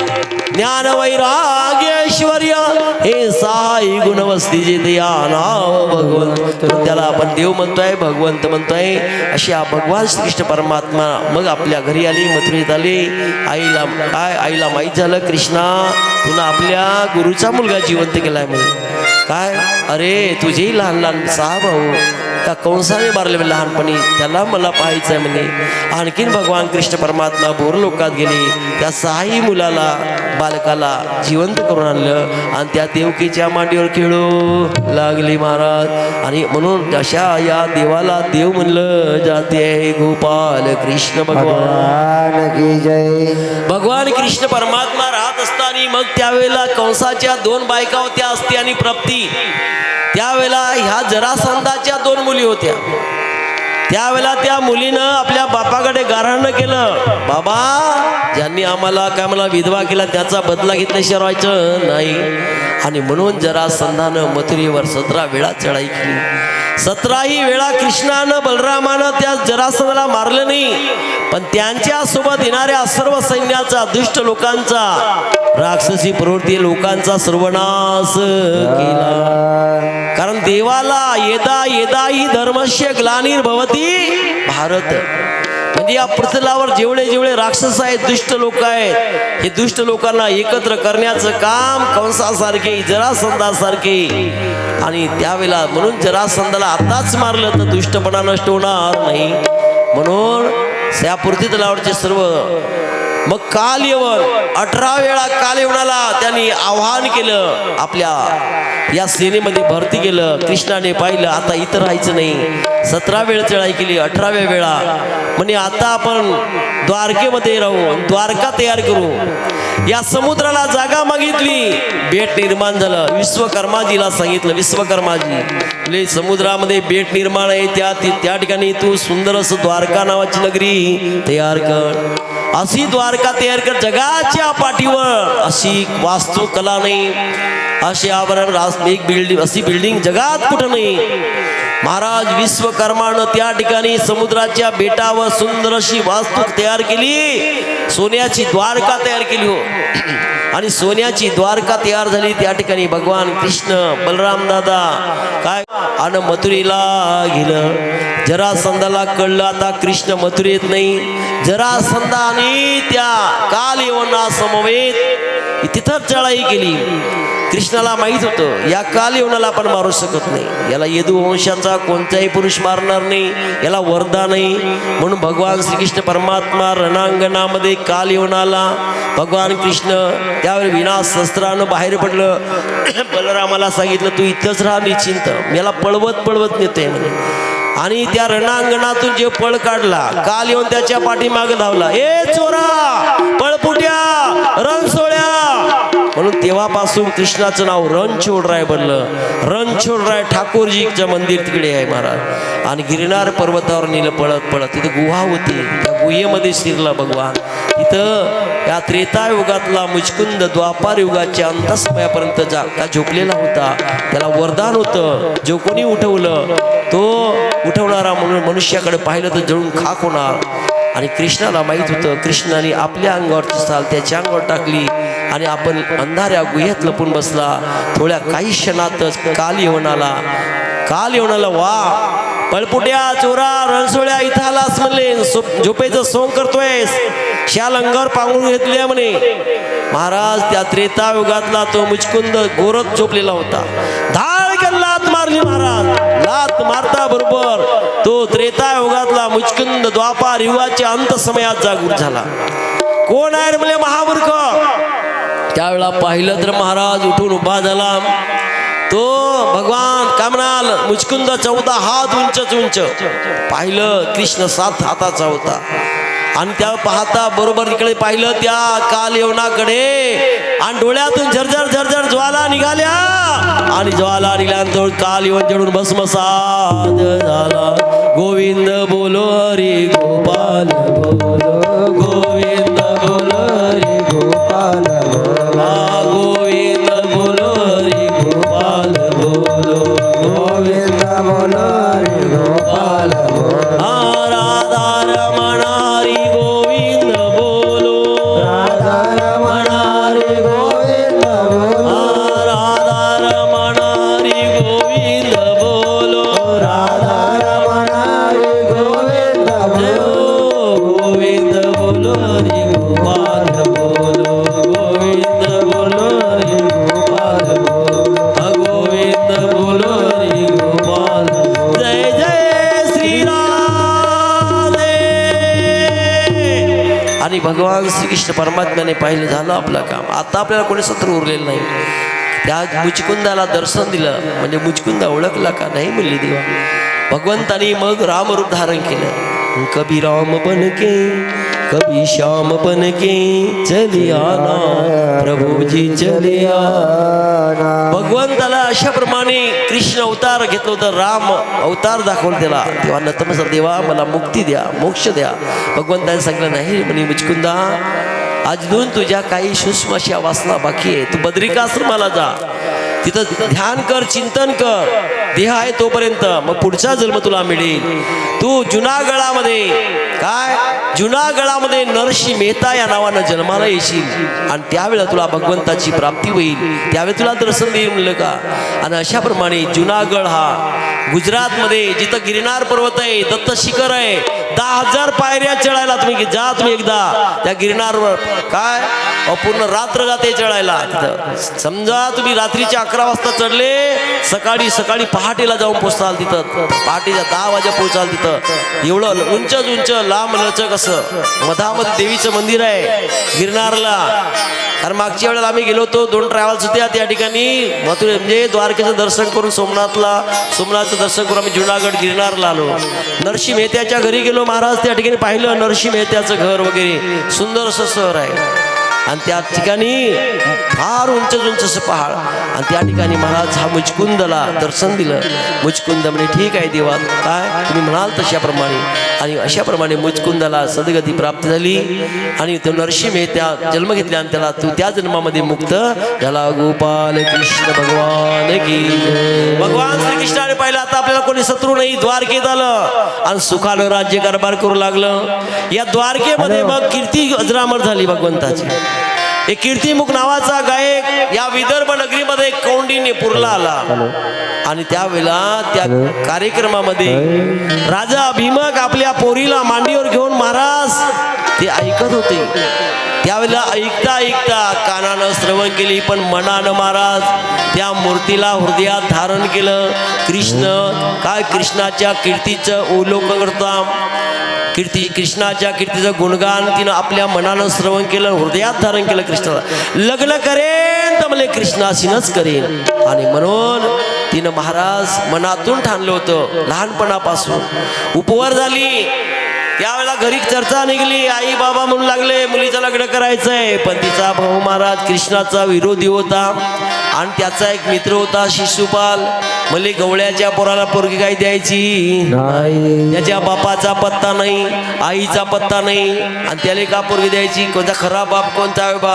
ज्ञान वैराग्य ऐश्वर्य हे 6 गुण वस्ती जे या नाव भगवंत. त्याला आपण देव म्हणतोय, भगवंत म्हणतोय. अशा भगवान श्रीकृष्ण परमात्मा मग आपल्या घरी आली, मथुरेत आली. आईला माहीत झालं कृष्णा तुला आपल्या गुरुचा मुलगा जिवंत केलाय म्हणे. काय अरे तुझेही लहान लहान 6 भाऊ त्या कंसाने मारले लहानपणी, त्याला मला पाहायचं आहे म्हणे. आणखीन भगवान कृष्ण परमात्मा भोर लोकात गेले, त्या 6ही मुलाला बालकाला जिवंत करून आणलं आणि त्या देवकीच्या मांडीवर खेळू लागली महाराज. आणि म्हणून अशा या देवाला देव म्हणलं जाते. गोपाल कृष्ण भगवान की जय. भगवान कृष्ण परमात्मा राहत असताना मग त्यावेळेला कंसाच्या 2 बायका होत्या असती आणि प्रप्ती. त्यावेळेला ह्या जरासंधाच्या 2 मुली होत्या. त्यावेळेला त्या मुलीनं आपल्या बापाकडे गाऱ्हाण केलं, बाबा ज्यांनी आम्हाला काय मला विधवा केला त्याचा बदला घेतल्याशिवाय व्हायचं नाही. आणि म्हणून जरासंधानं मथुरेवर 17 वेळा चढाई केली. 17ही वेळा कृष्णानं बलरामानं त्या जरासंधाला मारलं नाही, पण त्यांच्या सोबत येणाऱ्या सर्व सैन्याचा दुष्ट लोकांचा राक्षसी प्रवृत्ती लोकांचा सर्वनाश केला. कारण देवाला येदा येदा ही धर्मस्य ग्लानिर्भवती भारत. म्हणजे या पृथ्वीवर जेवढे जेवढे राक्षस आहेत, दुष्ट लोक आहेत, हे दुष्ट लोकांना एकत्र करण्याचं काम कंसासारखे जरासंधासारखे. आणि त्यावेळेला म्हणून जरासंधाला आताच मारलं तर दुष्टपणा नष्ट होणार नाही. म्हणून त्या पृथ्वीतलावरचे सर्व मग काल येवन 18 वेळा काल येवणाला त्यांनी आव्हान केलं, आपल्या या सेनेमध्ये भरती केलं. कृष्णाने पाहिलं आता इथं राहायचं नाही. 17 वेळ चढाई केली. 18व्या वेळा म्हणजे आता आपण द्वारकेमध्ये राहू, द्वारका तयार करू. या समुद्राला जागा मागितली, बेट निर्माण झालं. विश्वकर्माजीला सांगितलं, विश्वकर्माजी समुद्रामध्ये बेट निर्माण आहे, त्या ठिकाणी तू सुंदर असं द्वारका नावाची नगरी तयार कर. अशी द्वारका तयार कर. जगाच्या पाठीवर अशी वास्तुकला नाही, अशी आवरण एक बिल्डिंग अशी बिल्डिंग जगात कुठं नाही. महाराज विश्वकर्मानं त्या ठिकाणी समुद्राच्या बेटावर सुंदर अशी वास्तू तयार केली, सोन्याची द्वारका तयार केली हो. आणि सोन्याची द्वारका तयार झाली. त्या ठिकाणी भगवान कृष्ण बलराम दादा काय आणि मथुरेला गेलं. जरासंधाला कळलं आता कृष्ण मथुरेत नाही. जरासंधा आणि त्या काल यवना समवेत तिथं चढाई केली. कृष्णाला माहित होतं या काल यवनाला आपण मारू शकत नाही, याला यदुवंशाचा कोणताही पुरुष मारणार नाही, याला वरदान नाही. म्हणून भगवान श्रीकृष्ण परमात्मा रणांगणामध्ये काल यवनाला भगवान कृष्ण त्यावेळी विना शस्त्रानं बाहेर पडलं. बलरामाला सांगितलं तू इथंच राहा निश्चिंत, याला पळवत पळवत नेते म्हणे. आणि त्या रणांगणातून जे पळ काढला काल येऊन त्याच्या पाठीमागे धावला. ए चोरा, पळपुट्या, रणसोळ्या. म्हणून तेव्हापासून कृष्णाचं नाव रणछोडराय बनलं. रणछोडराय ठाकूरजीचं मंदिर तिकडे आहे महाराज. आणि गिरनार पर्वतावर नेलं पळत पळत. तिथे गुहा होती, त्या गुहेमध्ये शिरला भगवान. तिथं या त्रेतायुगातला मुचकुंद द्वापार युगाच्या अंतसमयापर्यंत का झोपलेला होता. त्याला वरदान होतं, जो कोणी उठवलं तो उठवणारा म्हणून मनुष्याकडे पाहिलं तर जळून खाक होणार. आणि कृष्णाला माहीत होतं, कृष्णाने आपल्या अंगावरची साल त्याच्या अंगावर टाकली आणि आपण अंधाऱ्या गुहेत लपून बसला. थोड्या काही क्षणातच काल येऊनाला वा पळपुट्या, चोरा, रणसोळ्या, इथं आलास म्हणले. झोपेचं सोंग करतोयस, शाल अंगावर पांघरून घेतली म्हणे. महाराज त्या त्रेता युगातला तो मुचकुंद गोरत झोपलेला होता. धाडकन लात मारली महाराज. लात मारता बरोबर तो त्रेता युगातला मुचकुंद द्वापार युगाच्या अंत समयात जागृत झाला. कोण आहे रे म्हणजे महामूर्ख. त्यावेळेला पाहिलं तर महाराज उठून उभा झाला. तो भगवान काय म्हणाल, मुचकुंद 14 हात उंच. पाहिलं कृष्ण 7 हाताचा होता. आणि त्या पाहता बरोबर इकडे पाहिलं त्या काल यवनाकडे. आणि डोळ्यातून झरझर ज्वाला निघाल्या. आणि ज्वाला निघाल्यानंतर काल यवन जडून भस्मसात झाला. गोविंद बोलो हरी गोपाल बोलो, गोविंद बोलो हरी गोपाल बोलो, गोविंद बोलो हरी गोपाल बोलो, गोविंद बोलो हरी गोपाल बोलो. राधा रमण हरी गोविंद बोलो, राधा रमण हरी गोविंद बोलो, राधा रमण हरी गोविंद बोलो, राधा रमण हरी गोविंद बोलो, गोविंद बोलो हरी गोपाल बोलो, गोविंद बोलो हरी गोपाल बोलो, गोविंद बोलो हरी गोपाल. जय जय श्री राधे. आणि भगवान श्रीकृष्ण परमात्म्याने पाहिलं झालं आपलं काम. आता आपल्याला कोणी शत्रू उरलेलं नाही. त्या मुचकुंदाला दर्शन दिलं म्हणजे मुचकुंदा ओळखला का नाही म्हणली देवा. भगवंतानी मग रामरूप धारण केलं. कभी राम बन के कभी श्याम बन के चले आना प्रभुजी चले आना. भगवंताला अशा प्रमाणे कृष्ण अवतार घेतलं होतं. राम अवतार दाखवलं त्याला. तेव्हा नतमस्तक देवा मला मुक्ती द्या, मोक्ष द्या. भगवंताने सांगितलं नाही म्हणे मुचकुंदा, अजून तुझ्या काही सूक्ष्म अशा वासना बाकी आहे. तू बद्रिकाश्रमाला जा, तिथं ध्यान कर, चिंतन कर. देह आहे तोपर्यंत, मग पुढचा जन्म तुला मिळेल. तू जुनागडामध्ये नरसी मेहता या नावानं जन्माला येशील आणि त्यावेळेला तुला भगवंताची प्राप्ती होईल. त्यावेळी तुला दर्शन देईल म्हणलं का. आणि अशा प्रमाणे जुनागड हा गुजरातमध्ये जिथं गिरनार पर्वत आहे, दत्त शिखर आहे. 10,000 पायऱ्या चढायला तुम्ही जा. तुम्ही एकदा त्या गिरनारवर काय पूर्ण रात्र जाते चढायला. तिथं समजा तुम्ही रात्रीच्या 11 वाजता चढले, सकाळी पहाटेला जाऊन पोहोचाल. तिथं पहाटेच्या 10 वाजे पोहोचाल. तिथं एवढं उंच लांब लचक असं मधामध्ये देवीचं मंदिर आहे गिरनारला. कारण मागच्या वेळेला आम्ही गेलो होतो, 2 ट्रॅव्हल्स होत्या त्या ठिकाणी. मथुरा म्हणजे द्वारकेचं दर्शन करून सोमनाथचं दर्शन करून आम्ही जुनागड गिरनारला आलो. नरसी मेहत्याच्या घरी गेलो महाराज. त्या ठिकाणी पाहिलं नरसी मेहत्याचं घर वगैरे सुंदर असं शहर आहे. आणि त्या ठिकाणी फार उंच असं पहाड. आणि त्या ठिकाणी महाराज हा मुचकुंदला दर्शन दिलं. मुचकुंद म्हणजे ठीक आहे देवा, काय तुम्ही म्हणाल तशाप्रमाणे. आणि अशाप्रमाणे मुचकुंदाला सद्गती प्राप्त झाली. आणि तो नरसी मेहत्या जन्म घेतला आणि त्याला तू त्या जन्मामध्ये मुक्त झाला. गोपाल कृष्ण भगवान की. भगवान श्रीकृष्णाने पाहिलं आता आपल्याला कोणी शत्रू नाही. द्वारकेत आलं आणि सुखानं राज्य कारभार करू लागलं. या द्वारकेमध्ये मग कीर्ती अजरामर झाली भगवंताची. एक कीर्तिमुख नावाचा गायक या विदर्भ नगरीमध्ये कौंडिण्यपूरला आला आणि त्यावेळेला त्या कार्यक्रमामध्ये राजा भीमक आपल्या पोरीला मांडीवर घेऊन महाराज ते ऐकत होते. त्यावेळेला ऐकता ऐकता कानानं श्रवण केली पण मनानं महाराज त्या मूर्तीला हृदयात धारण केलं. कृष्ण काय कृष्णाच्या कीर्तीचं अवलोकन करता कृष्णाच्या कीर्तीचं गुणगान तिनं आपल्या मनानं श्रवण केलं, हृदयात धारण केलं. कृष्णाला लग्न करेन तर मला कृष्णाशीनच करेन. आणि म्हणून तिनं महाराज मनातून ठाणलं होतं लहानपणापासून. उपवर झाली त्यावेळेला घरी चर्चा निघाली. आई बाबा म्हणू लागले मुलीचं लग्न करायचंय. पण तिचा भाऊ महाराज कृष्णाचा विरोधी होता आणि त्याचा एक मित्र होता शिशुपाल. मले गवळ्याच्या पोराला पोरगी काय द्यायची नाही. त्याच्या बापाचा पत्ता नाही, आईचा पत्ता नाही आणि त्याला का पोरगी द्यायची. कोणता खरा बाप कोणता आहे बा.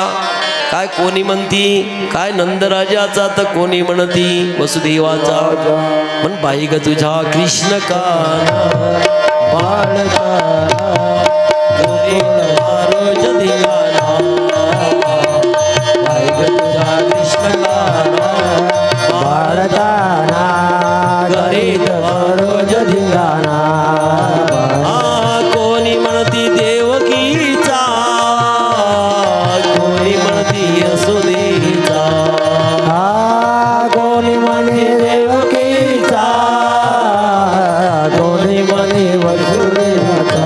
काय कोणी म्हणती काय नंदराजाचा तर कोणी म्हणती वसुदेवाचा. म्हण बाई ग तुझ्या कृष्ण का कोणी म्हणती देवकीचा, कोणी म्हणती यशोदेचा. कोणी म्हणे देवकीचा, कोणी म्हणे वसुदेवाचा.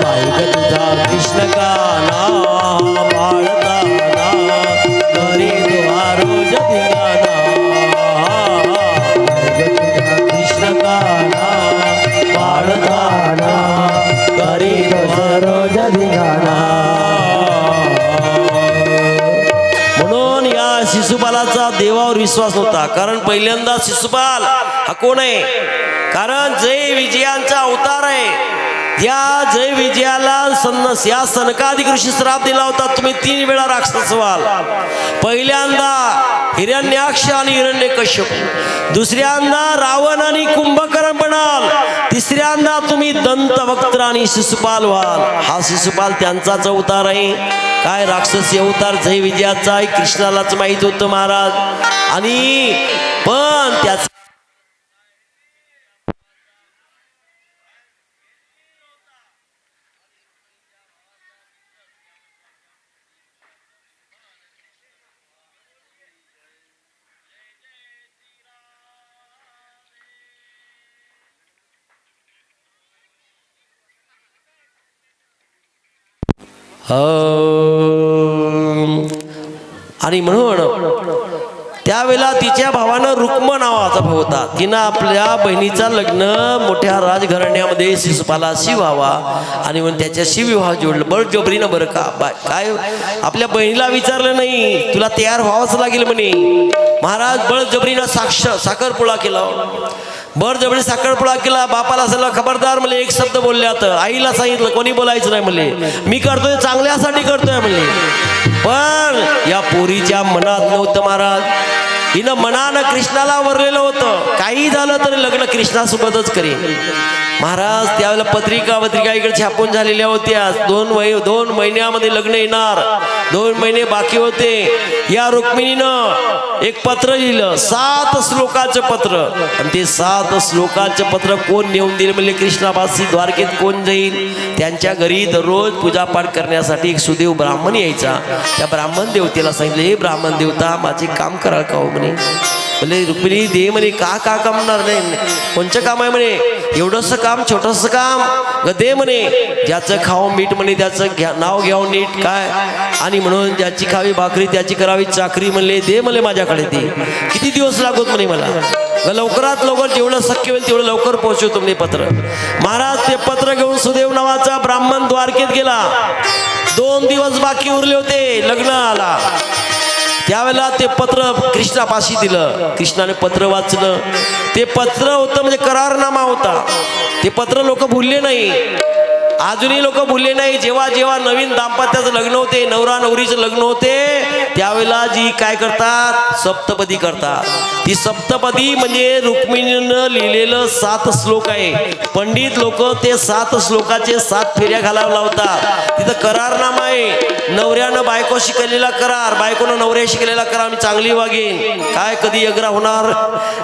बाई ग तुझा कृष्ण काना बाळताना घरी द्वारो जधिगाना. कृष्ण काना बाळताना घरी द्वारो जधिगाना. म्हणून या शिशुपालाचा देवावर विश्वास होता. कारण पहिल्यांदा शिशुपाल हा कोण आहे. कारण जय विजयांचा अवतार आहे. या जय विजयाला या सनकादिक ऋषी श्राप दिला होता तुम्ही 3 वेळा राक्षस व्हाल. पहिल्यांदा हिरण्याक्ष आणि हिरण्यकश्यप, दुसऱ्यांदा रावण आणि कुंभकर्ण बनाल, तिसऱ्यांदा तुम्ही दंतवक्त्र आणि शिशुपाल व्हाल. हा शिशुपाल त्यांचाच अवतार आहे. काय राक्षसी अवतार जय विजयाचा आहे कृष्णालाच माहित होतं महाराज. आणि पण त्याच आणि म्हणून त्यावेळेला तिच्या भावानं रुक्म नावाचा भाऊ होता. तिनं आपल्या बहिणीचा लग्न मोठ्या राजघराण्यामध्ये शिशुपालाशी व्हावा आणि म्हणून त्याच्याशी विवाह जोडलं बळजबरीनं. बरं का काय आपल्या बहिणीला विचारलं नाही, तुला तयार व्हावंच लागेल म्हणे. महाराज बळजबरीनं साखरपुडा केला. बळजबरी साखरपुडा केला. बापाला सगळं खबरदार म्हणले एक शब्द बोलल्या तर आईला सांगितलं कोणी बोलायचं नाही म्हणले. मी करतोय चांगल्यासाठी करतोय म्हणले. पण या पोरीच्या मनात नव्हतं महाराज. हिनं मनानं कृष्णाला वरलेलं होतं. काही झालं तरी लग्न कृष्णासोबतच करेन. महाराज त्यावेळेला पत्रिका इकडे छापून झालेल्या होत्या. 2 महिन्यामध्ये लग्न येणार. 2 महिने बाकी होते. या रुक्मिणीनं एक पत्र लिहिलं 7 श्लोकाचं पत्र. आणि ते 7 श्लोकाचं पत्र कोण नेऊन दिले म्हणजे कृष्णापाशी द्वारकेत कोण जाईल. त्यांच्या घरी दररोज पूजापाठ करण्यासाठी एक सुदेव ब्राह्मण यायचा. त्या ब्राह्मण देवतेला सांगितलं हे ब्राह्मण देवता माझे काम कराल का हो म्हणे. म्हणजे रुक्मिणी दे म्हणे का कामणार नाही. कोणचं काम आहे म्हणे. एवढंसं काम छोटंसं काम दे म्हणे. ज्याचं खाऊ मीठ म्हणे त्याचं नाव घ्यावं नीट काय. आणि म्हणून ज्याची खावी भाकरी त्याची करावी चाकरी म्हणले दे म्हणले माझ्याकडे दे. किती दिवस लागत म्हणे मला. लवकरात लवकर जेवढं शक्य होईल तेवढं लवकर पोहोचवतो म्हणे पत्र. महाराज ते पत्र घेऊन सुदेव नावाचा ब्राह्मण द्वारकेत गेला. 2 दिवस बाकी उरले होते लग्नाला. त्यावेळेला ते पत्र कृष्णापाशी दिलं. कृष्णाने पत्र वाचलं. ते पत्र होतं म्हणजे करारनामा होता. ते पत्र लोक भुलले नाही. अजूनही लोक भुलले नाही. जेव्हा जेव्हा नवीन दाम्पत्याचं लग्न होते नवरा नवरीचं लग्न होते त्यावेळेला जी काय करतात सप्तपदी करतात. ती सप्तपदी म्हणजे रुक्मिणीनं लिहिलेलं 7 श्लोक आहे. पंडित लोक ते 7 श्लोकाचे 7 फेऱ्या घालायला लावतात. तिथं करारनामा आहे. नवऱ्यानं बायकोशी केलेला करार, बायकोनं नवऱ्याशी केलेला करार, मी चांगली वागेन, काय कधी अग्रा होणार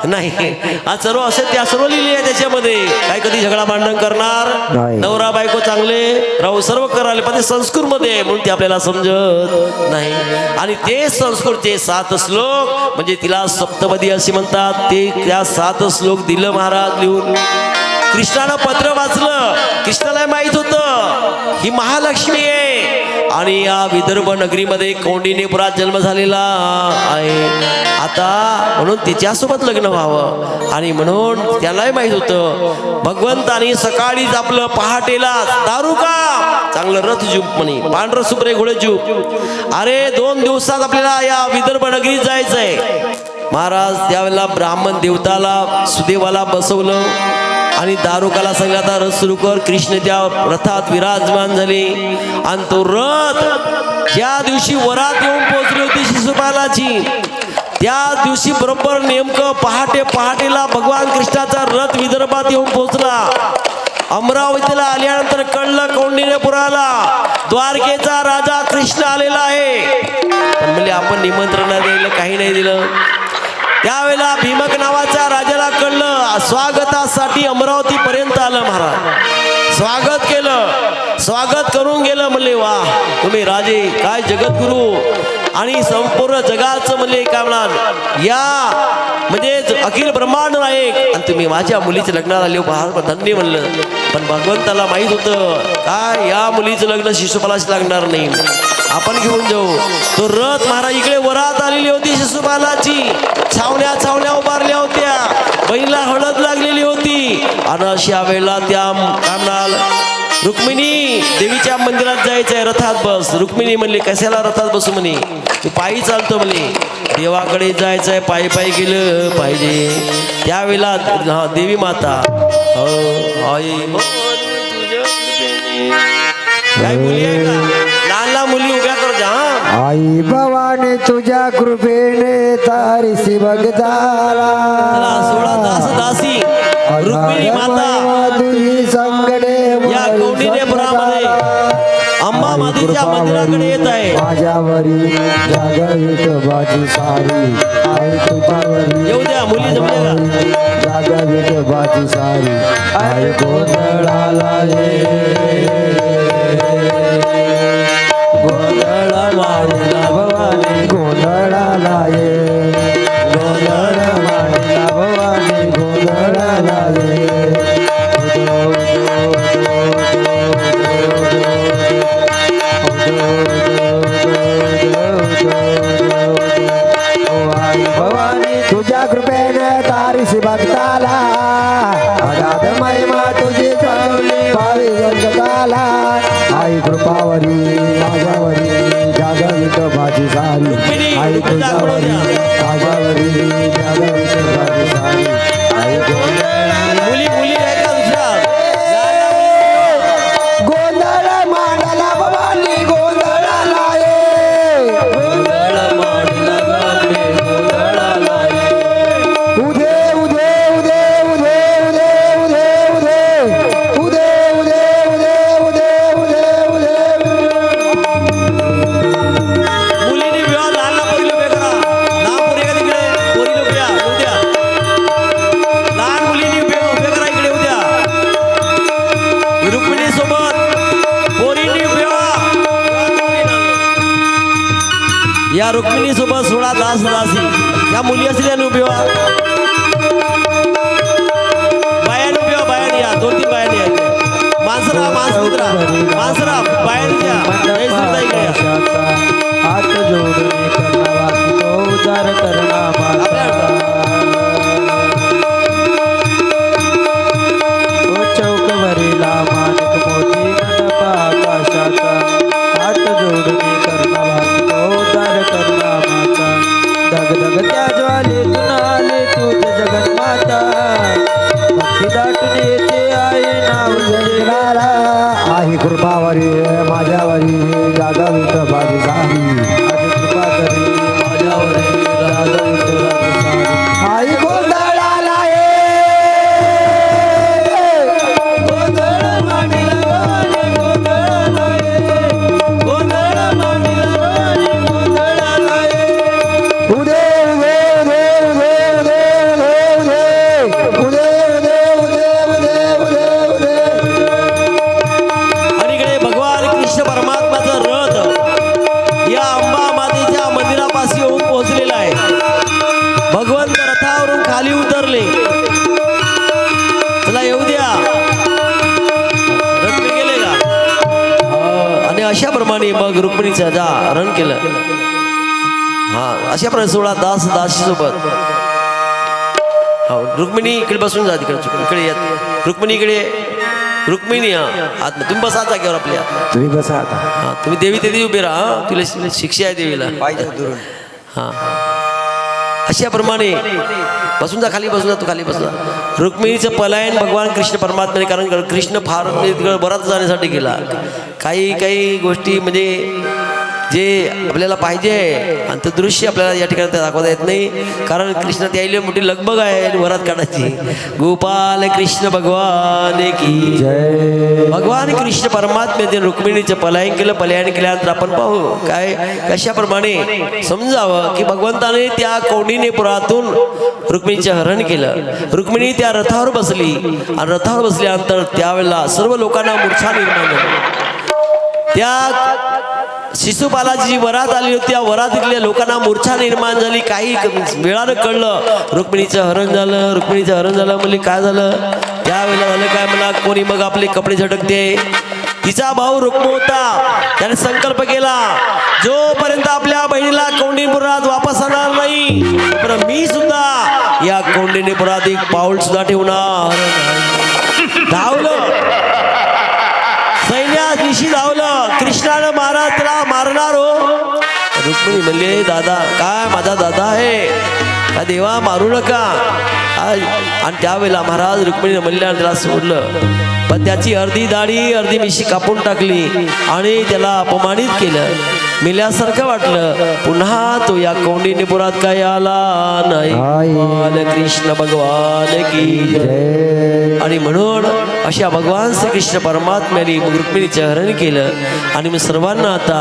नाही, आज सर्व असे त्या सर्व लिहिले आहे त्याच्यामध्ये. काय कधी झगडा भांडण करणार नाही. नवरा बायको चांगले राहू सर्व करायला पण ते संस्कृत मध्ये आहे म्हणून ते आपल्याला समजत नाही. आणि ते संस्कृतचे 7 श्लोक म्हणजे तिला सप्तपदी असे म्हणतात. ते त्या 7 श्लोक दिलं महाराज लिहून. कृष्णानं पत्र वाचलं. कृष्णाला माहित होतं ही महालक्ष्मी आहे आणि या विदर्भ नगरीमध्ये कौंडिन्यपुरात जन्म झालेला आहे. आता म्हणून तिच्यासोबत लग्न व्हावं आणि म्हणून त्यालाही माहित होतं भगवंतानी सकाळीच आपलं पहाटेला दारू का चांगलं रथ जूप म्हणे, पांढरं सुप्रे घोडे जूप. अरे 2 दिवसात आपल्याला या विदर्भ नगरीत जायचंय. महाराज त्यावेळेला ब्राह्मण देवताला सुदेवाला बसवलं आणि दारुकाला सांगितलं आता रथ सुरू कर. कृष्ण त्या रथात विराजमान झाले आणि तो रथ ज्या दिवशी वरात येऊन पोहोचली होती शिशुपालाची त्या दिवशी बरोबर नेमकं पहाटेला भगवान कृष्णाचा रथ विदर्भात येऊन पोहोचला. अमरावतीला आल्यानंतर कळलं कौंडिन्यपुराला द्वारकेचा राजा कृष्ण आलेला आहे. पण म्हणजे आपण निमंत्रण दिलं काही नाही दिलं. त्यावेळेला भीमक नावाच्या राजाला कळलं स्वागतासाठी अमरावती पर्यंत आलं. महाराज स्वागत केलं, स्वागत करून गेलं. म्हणले वा तुम्ही राजे काय जगद्गुरु आणि संपूर्ण जगाचं म्हणले काय म्हणाल या म्हणजे अखिल ब्रह्मांड नायक आणि तुम्ही माझ्या मुलीचं लग्नाला आले फार धन्य म्हणलं. पण भगवंताला माहित होतं काय या मुलीचं लग्न शिशुपालाशी लागणार नाही, आपण घेऊन जाऊ. तो रथ महाराज इकडे वरात आलेली होती शिशुपालाची, छावण्या उभारल्या होत्या, बहिणीला हळद लागलेली होती आणि अशा वेळेला त्या काय म्हणाल रुक्मिणी देवीच्या मंदिरात जायचंय रथात बस. रुक्मिणी म्हणली कशाला रथात बसू म्हणे, तू पायी चालतो म्हणे. देवाकडे जायचंय पायी गेलं पाहिजे. त्यावेळेला देवी माता आई काय मुली आहे का लहान मुली उभ्या कर जा. आई भवानी तुझ्या कृपेने तारीसी भगताला 16 दास दासी रुक्मिणी माता तुझी संगडे या कौंडिन्यपुरामध्ये अंबा मातीच्या मंदिराकडे येत आहे. माझ्यावरी जागवित बाजी सारी आई तुझ्यावरी येऊ द्या मुली जमल्या का जागवित बाजी सारी आई गोंधळाला गोंधळ मांडला भवानी गोंधळाला गोंधळ मांडला भवानी गोंधळाला भवानी तुझ्या कृपेने तारीसी भक्ताला अगाध महिमा तुझी चालली भावी जगताला. आई कृपावरी माझ्यावरी जागवित भाजी सारी आई तुझ्यावरी माझ्यावरी जागवित भाजी सारी आई मुली आहे का दुसरा गोंधळ मांडला भवानी गोंधळाला गोंधळ मांडला गंगे गोंधळाला उदे उदे उदे उदे उदे उदे उदे उदे उदे उदे उदे मुलीने विवाह लहान पोरीला उभे करा. लहान पोरी का तिकडे पोरीला उभ्या लहान मुलीने उभे करा इकडे उद्या. रुक्मिणी सोबत पोरीने या रुक्मिणी सोबत 16 दास दासी या मुली असतील या उभे व्हा. बायाने उभे व्हा. बायाने या 2-3 बायाने या माणसरा माणसरा बायाने या इकडे या. हात जोडणे करणारा तो उदार करणा चौकवरीला माणिक मोती मंडपा आकाशाचा हात जोडणे करणारा तो उदार करणा माता दगदग त्या ज्वालेतून आले तूच जगन्माता भक्ती दाटून येते आहे नाव जगणारा आई कृपावरी माझ्यावरी जागवित बाजी सारी आई कृपा करी माझ्यावरी जागवित बाजी सारी अशाप्रमाणे मग रुक्मिणीचं जा हरण केलं. हा अशाप्रमाणे 16 दास दासी सोबत. हो रुक्मिणी इकडे बसून जा, तिकडे इकडे येत रुक्मिणी इकडे. रुक्मिणी आत तुम्ही बसा जागेवर आपल्या. तुम्ही बसा आता. हा तुम्ही देवी ते उभे राहा, तुला शिक्षा आहे देवीला. हा अशाप्रमाणे बसून जा, खाली बसून जा, तू खाली बसून जा. रुक्मिणीचं पलायन भगवान कृष्ण परमात्म्याने, कारण कृष्ण फार बराच जाण्यासाठी गेला. काही गोष्टी म्हणजे जे आपल्याला पाहिजे आणि ते दृश्य आपल्याला या ठिकाणी दाखवता येत नाही, कारण कृष्णात यायला मोठी लगबग आहे वरात काढायची. गोपाल कृष्ण भगवान की जय. भगवान कृष्ण परमात्म्याने रुक्मिणीचं पलायन केल्यानंतर आपण पाहू काय कशाप्रमाणे समजावं की भगवंताने त्या कौंडिन्यपुरातून रुक्मिणीचं हरण केलं. रुक्मिणी त्या रथावर बसली आणि रथावर बसल्यानंतर त्यावेळेला सर्व लोकांना मूर्छा निर्माण झाली. त्या शिशुपालाची जी वरात आली होती त्या वरातीतल्या लोकांना मूर्छा निर्माण झाली. काही वेळानं कळलं रुक्मिणीचं हरण झालं. रुक्मिणीचं हरण झालं म्हणजे काय झालं त्यावेळेला झालं काय, मला कोणी मग आपले कपडे झटकते. तिचा भाऊ रुक्म होता, त्याने संकल्प केला जोपर्यंत आपल्या बहिणीला कौंडिन्यपुरात वापस आणणार नाही तर मी सुद्धा या कौंडिन्यपुरात एक पाऊल सुद्धा ठेवणार नाही. धावलं सैन्यादिशी धावलं. कृष्णानं महाराज त्याला मारणार हो. रुक्मिणी म्हणले दादा काय माझा दादा आहे का, देवा मारू नका. आणि त्यावेळेला महाराज रुक्मिणीने म्हणले आणि त्याला सोडलं. पण त्याची अर्धी दाढी अर्धी मिशी कापून टाकली आणि त्याला अपमानित केलं. मिल्यासारखं वाटलं. पुन्हा तो या कौंडिन्यपुरात काय आला नाही. कृष्ण भगवान की जय. आणि म्हणून अशा भगवान श्रीकृष्ण परमात्म्याने रुक्मिणीचं हरण केलं. आणि मग सर्वांना आता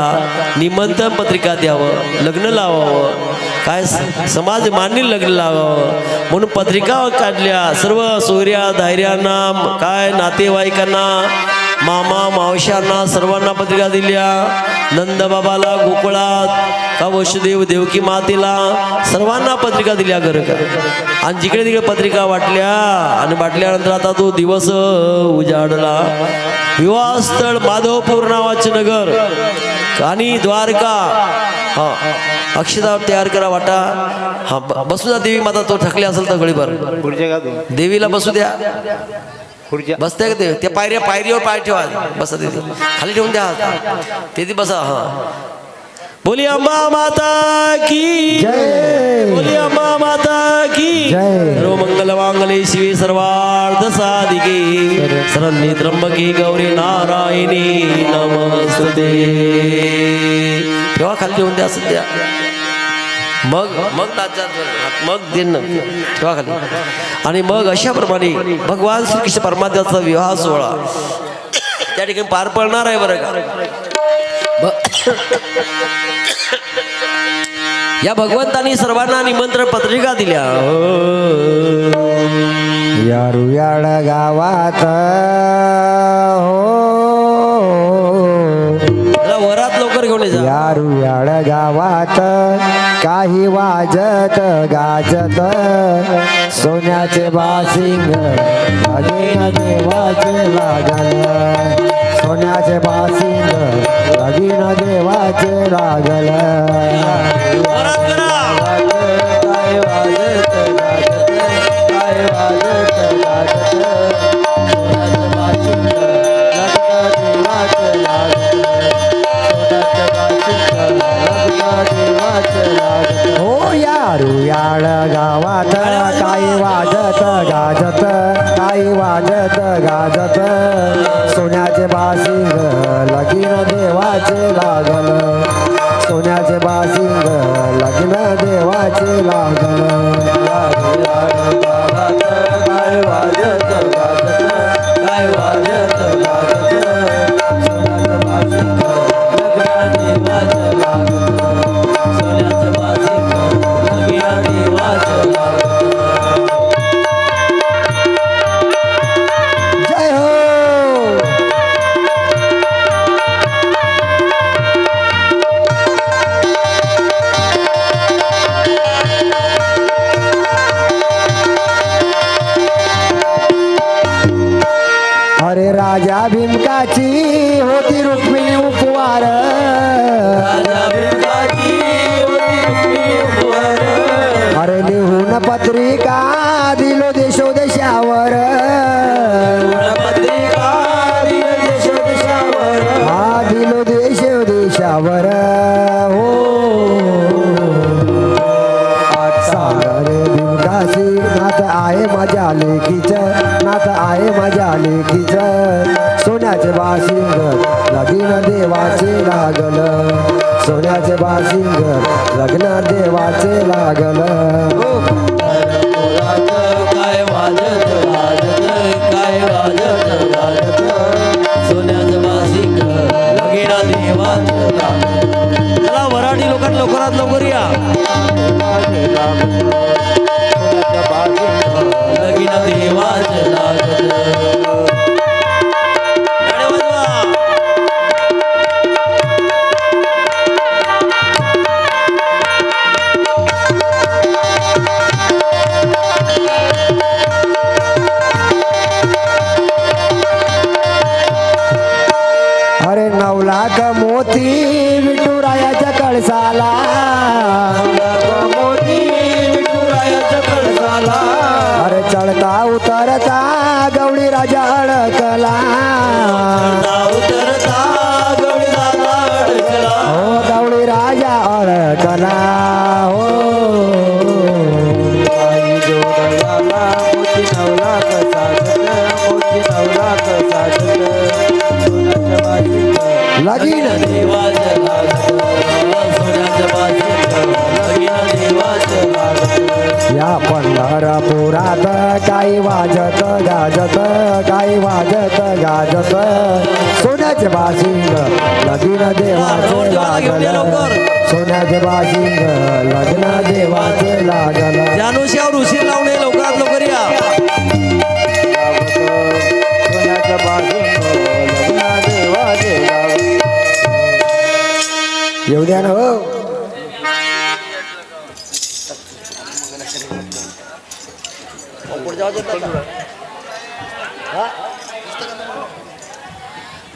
निमंत्रण पत्रिका द्यावं, लग्न लावावं, काय समाज मान्य लग्न लावावं म्हणून पत्रिका काढल्या. सर्व सोयऱ्या धायऱ्यांना काय नातेवाईकांना मामा मावश्यांना सर्वांना पत्रिका दिल्या. नंदबाबाला गोकुळात का वसुदेव देवकी मातेला सर्वांना पत्रिका दिल्या घर का. आणि जिकडे तिकडे पत्रिका वाटल्या आणि वाटल्यानंतर आता तो दिवस उजाडला. विवाहस्थळ माधवपूर नावाचे नगर आणि द्वारका. हा अक्षता तयार करा वाटा. हा बसू द्या देवी माता, तो थकले असेल तर गळीभर देवीला बसू द्या. बसते का ते त्या पायरीवर पाय ठेवा, बसा तिथे खाली ठेवून द्या तिथे बसा. हा बोली अंबा माता की जय. बोली अंबा माता की जय. सर्व मंगल मांगल्ये शिवे सर्वार्थ साधिके शरण्ये त्र्यंबके गौरी नारायणी नमस्ते. ठेवा खाली ठेवून द्या सध्या. मग मग दिन ठेवा खाली. आणि मग अशाप्रमाणे भगवान श्रीकृष्ण परमात्म्याचा विवाह सोहळा त्या ठिकाणी पार पडणार आहे बरं का. या भगवंतानी सर्वांना निमंत्रण पत्रिका दिल्या. यारुयाळ गावात हो वरात लवकर घेऊन जा. यारुयाळ गावात काही वाजत गाजत सोन्याचे बासिंग लगीन देवाचे लागल. सोन्याचे बासिंग लगीन देवाचे लागल. वरात करा. काय वाजत गाजत काय वाजत गाजत सोन्याचे बासिंग लगीन देवाचे लागल. सोन्याचे बासिंग लगीन देवाचे लागल. हो यारुयाळ गावात काही वाजत गाजत काही वाजत गाजत सोन्याचे बासिंग लगीन देवाचे लागल. सोन्याचे बासिंग लगीन देवाचे लागल. यारुयाळ गावात काय वाजत गाजत काय वाजत गाजत सोन्याचे बासिंग लगीन देवाचे लागल. सोन्याचे बासिंग लगीन देवाचे लागल. जय हो. अरे राजा भीमकाची होती रुक्मिणी उपवार राजा भिकाजी होती रुक्मिणी उपवर. अरे लिहून पत्रिका दिलो देशोदेशावर पत्रिका दिली देशोदेशावर. हा दिलो देशोदेशावर हो सारे भीमकाशी नाथ आहे माझ्या लेखीच नाथ आहे माझ्या लेखीच सोन्याचे बाशिंग लग्न देवाचे लागल सोन्याचे बाशिंग लग्न देवाचे लागल काय वाजत वाजत काय वाजत वाजत सोन्याचं बासिंग लगीना देवाचं लागत. चला वराडी लोकांना लवकरात लवकर या. लगीना देवाचं लागत. गाणे वाजवा. अरे 9 लाख मोती विठुरायाच्या कळसाला मोती विठुरायाच्या कळसाला. अरे चढता उतरता गवळी राजा अडकला उतरता गवळीला अडकला. हो गवळी राजा अडकला हो आई जोडला मोती 9 लाख साजत मोती 9 लाख साजत सोन्याच्या बाजीत लगीन देवाचं लागत. सोन्याच्या बाजीत लगीन देवाचं लागत. या पंढरपुरात काही वाजत गाजत काही वाजत गाजत सोन्याचे बाशिंग लगीन देवाचे लागल सोन्याचे बाशिंग लग्न देवाचे लागल जानोश्यावर उशीर लावणे लवकरात लवकर या. सोन्याच्या बाजीत लगीन देवाचं लागत. येऊ द्या ना हो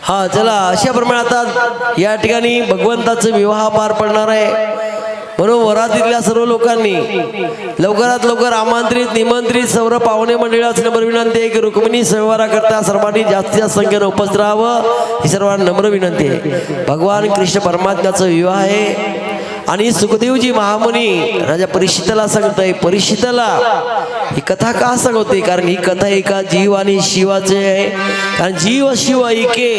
हा चला अशा प्रमाणे आता या ठिकाणी भगवंताचा विवाह पार पडणार आहे. म्हणून वरातीतल्या सर्व लोकांनी लवकरात लवकर आमंत्रित निमंत्रित सर्व पाहुणे मंडळीला नम्र विनंती आहे की रुक्मिणी संवारा करता सर्वांनी जास्तीत जास्त संख्येनं उपस्थित राहावं ही सर्वांना नम्र विनंती आहे. भगवान कृष्ण परमात्म्याचा विवाह आहे आणि सुखदेवजी महामुनी राजा परीक्षिताला सांगताय परीक्षिताला ही कथा का सांगते कारण ही कथा एका जीव आणि शिवाचे आहे. कारण जीव शिव ऐके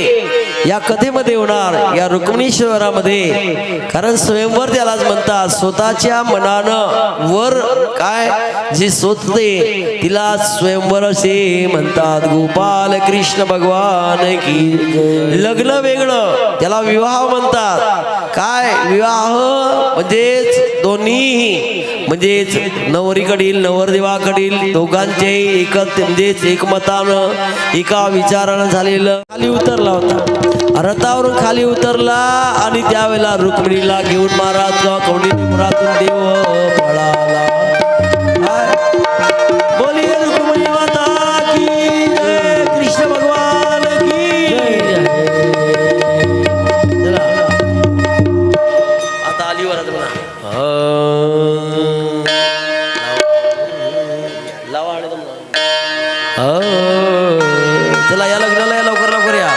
या कथेमध्ये होणार या रुक्मिणीश्वरामध्ये. कारण स्वयंवर त्यालाच म्हणतात स्वतःच्या मनानं वर काय जे सोचते तिला स्वयंवर असे म्हणतात. गोपाल कृष्ण भगवान की लग्न वेगळं त्याला विवाह म्हणतात. काय विवाह म्हणजेच दोन्ही म्हणजेच नवरीकडील नवरदेवाकडील दोघांचे म्हणजेच एकमतानं एका विचारानं झालेलं. खाली उतरला होता रथावरून खाली उतरला आणि त्यावेळेला रुक्मिणीला घेऊन महाराज कौंडिन्यपुरातून देव पळाला. बोलिये रुक्मिणी माता की जय, कृष्ण भगवान की जय. चला आता आली वरात म्हणा. लावा आणि चला या लग्नाला या लवकर लवकर या.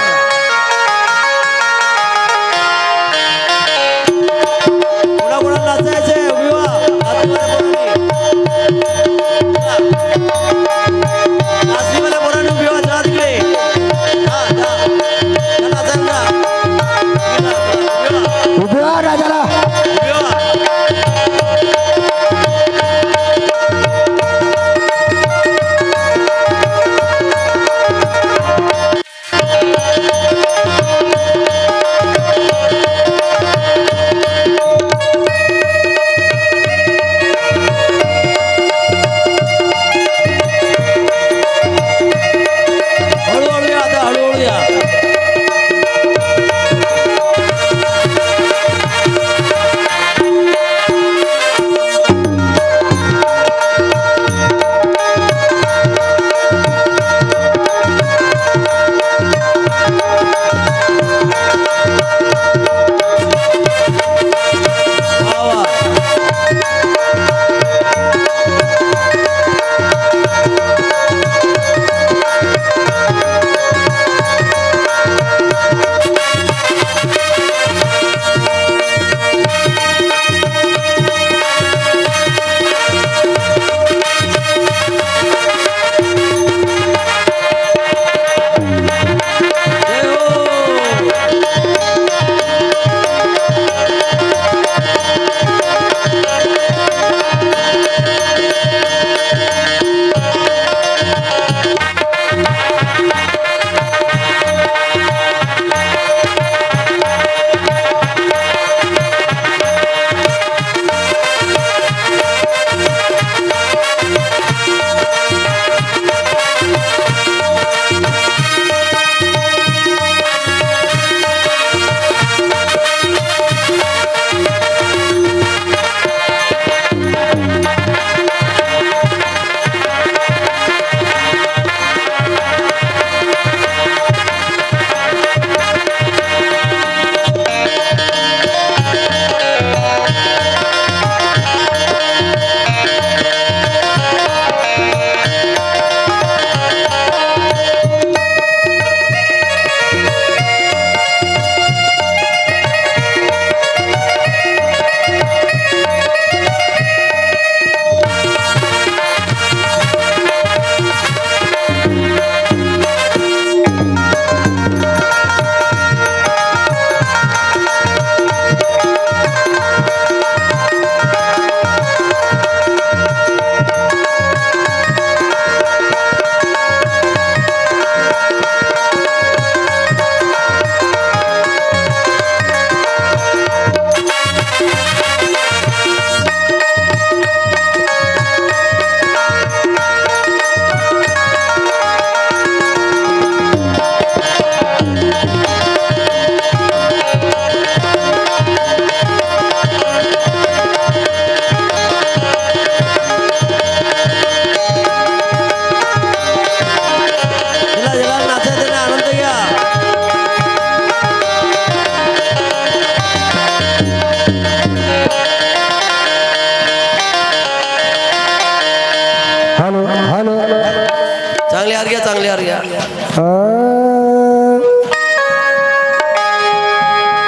कोणाकोणाला नाचायचंय विवाह नाचणीवाल्या पोरांनी विवाह चला तिकडे. नाचायला उभे व्हा राजाला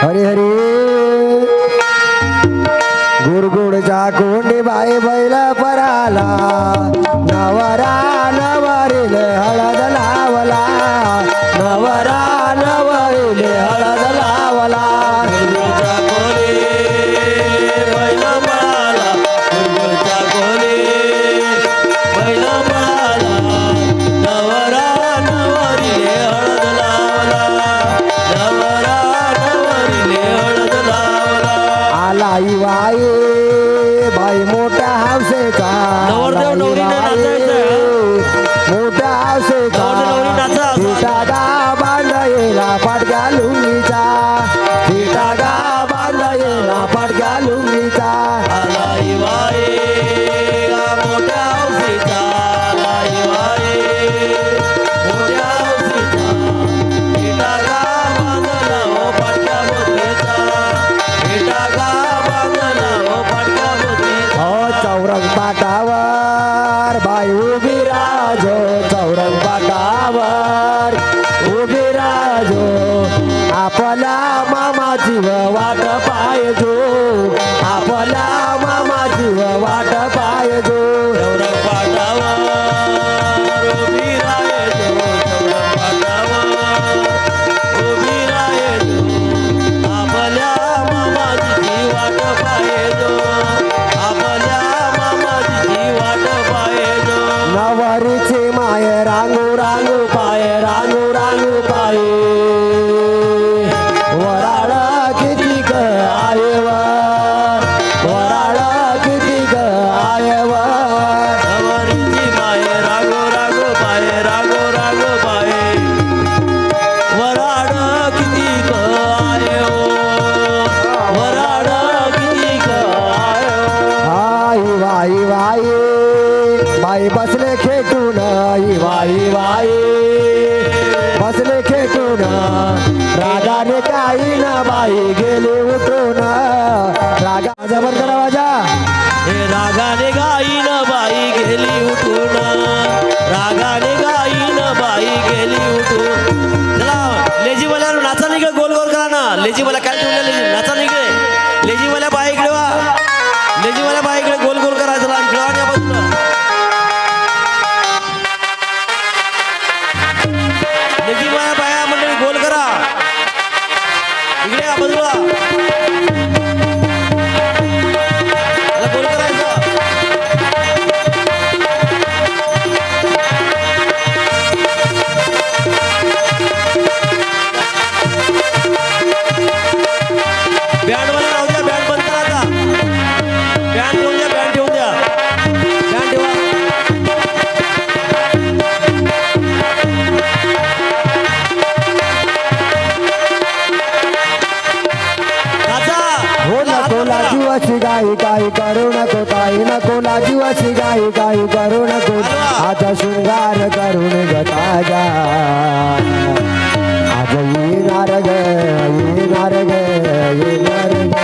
हरी हरी गुरगुडच्या कोंडी बाई बैल पराला नवरा नवरील हळद लावला नवरा नवरील हळद लावला गुरुचा कोली बैल पळाला गुरुचा कोली बैल पळाला नवरा नवरीले हळद लावला नवरा नवरीले हळद लावला आलाई बाई बाई मोठ्या हौसेचा नवरदेव नवरीने नाचायचं. मोठ्या हौसेचा नवरदेव नवरी नाचा. पिटागा बांधलेला पाडग्या लुंगीचा पिटागा बांधलेला पाडग्या लुंगीचा आलाई बाई मोठ्या हौसीचा आलाई बाई मोठ्या हौसीचा पिटागा बांधला हो पाटक्या बोधलेचा पिटागा बांधला हो पाटक्या बोधलेचा हो चौरंग पाटावर बाई उभी राजो चौरंग पाटावर उभी राजो आपला मामाची वाट पायजो आपला मामाची वाट पायजो चौरंग पाटावर उभी राहायचो चौरंग पाटावर उभी राहायचो आपल्या मामाची वाट पाहायचो आपल्या मामाची वाट पाहायचो नवरीची माय रांगू रांगू पाय रांगू रांगू पाय वराड किती ग आयवर वराड किती ग आयवर नवरीची माये रागो रागो पाये रागो रागो पाये वराड किती ग आहे ओ वराड किती ग आहे ओ आई बाई बाई बाई बसले खेटून आई बाई बाई बसले खेटून रागाने काही ना बाई गेले उठून रागा माझा बंद करा माझा हे रागाने गाईन बाई गेली उठून रागाने गाईन बाई गेली उठून चला लेजीवाल्या नाचा निघे गोल गोल करा ना लेजीवाल्या काय ठेवलं लेजी नाचा निघे लेजीवाल्या बाई इकडे वा लेजीवाल्या बाई इकडे गोल गोल करा चला इकडे वा आणि या बाजूला लेजीवाल्या बाया मंडळी गोल करा इकडे या बाजूला त्याला गोल करायचं बँडवाला राहू द्या बँड बंद करा आता बँड ठेवून द्या बँड ठेवून द्या बँड ठेवा नाचा हो नको लाजीवाची गाई काही करू नको ताई नको लाजीवाची गाई काही करू नको आता शृंगार करून गताजा आज येणार ग येणार ग येणार ग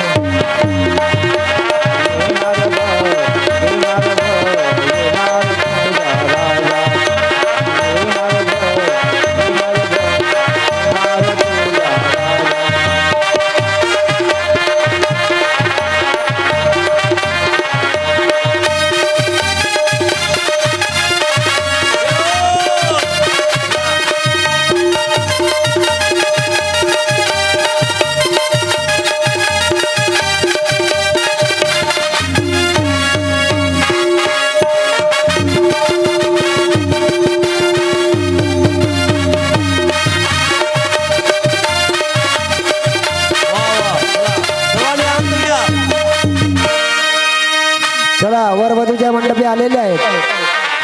चला वर वधूच्या मंडपी आलेले आहेत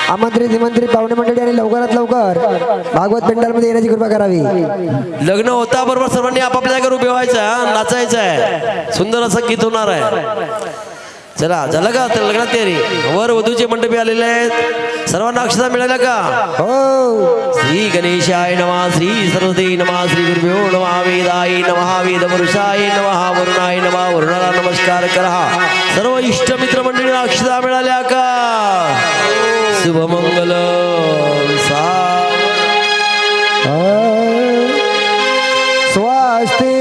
आमंत्रित निमंत्रित पाहुणे मंडळी आणि लवकरात लवकर भागवत पेंडालमध्ये येण्याची कृपा करावी लग्न होता बरोबर सर्वांनी आपापल्या जागेवर उभे व्हायचं नाचायचं आहे सुंदर असं गीत होणार आहे चला झालं का तर लग्नात तयारी वर वधूचे मंडपी आलेले आहेत सर्वांना अक्षता मिळाल्या का हो श्री गणेशाय नमः श्री सरस्वती नमः श्री गुरुभ्यो नमः वेदाय नमः वेदपुरुषाय नमः वरुणाय नमः वरुणाला नमस्कार करा सर्व इष्ट मित्र मंडळींना अक्षता मिळाल्या का शुभमंगल सा स्वस्ति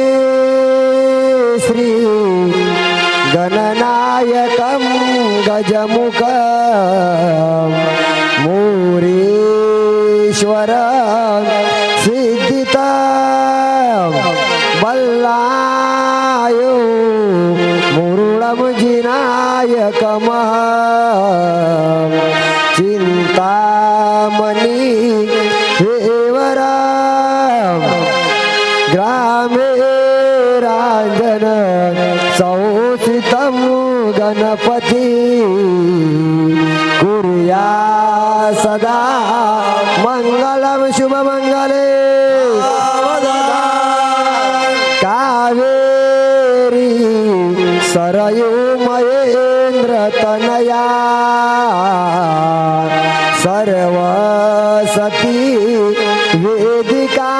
श्री गणनायकं गजमुखं मुरीश्वर सिद्धितं बल्लायो मुरुडं जिनायकमहं चिन्तामणि हेवरं ग्रामे रांजन संस्थितं गणपति कुर्या सदा मंगलम शुभमंगले कावेरी सरयू महेंद्र तनया सर्वसती वेदिका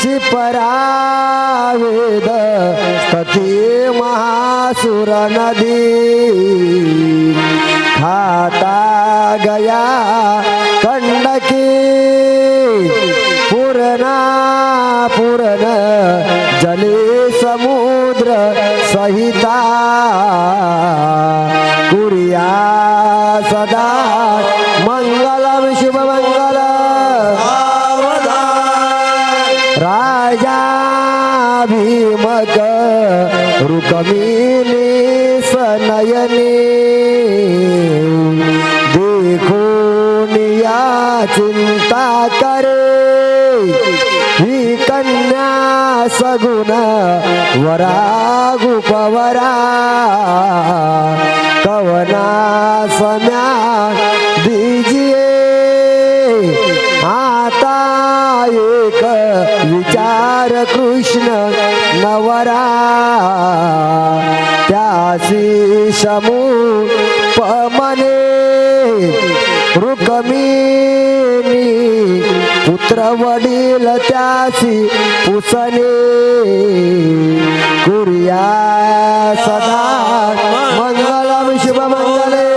शिपरा वेद स्तती महासुर नदी खाता गया कंडकी पूर्णा पूर्ण जले समुद्र सहिता कुर्या सदा मंगलम शुभमंगल राजा भीमक रुक्मिणी सनयनी देखून या चिंता करे ही कन्या सगुण वरागुपवरा कवना सम्या दीजिए आता एक विचार कृष्ण नवरा त्यासी समूपमने रुक्मिणी पुत्र वडील त्यासी पुसने कुर्या सदा मंगलम शुभमंगले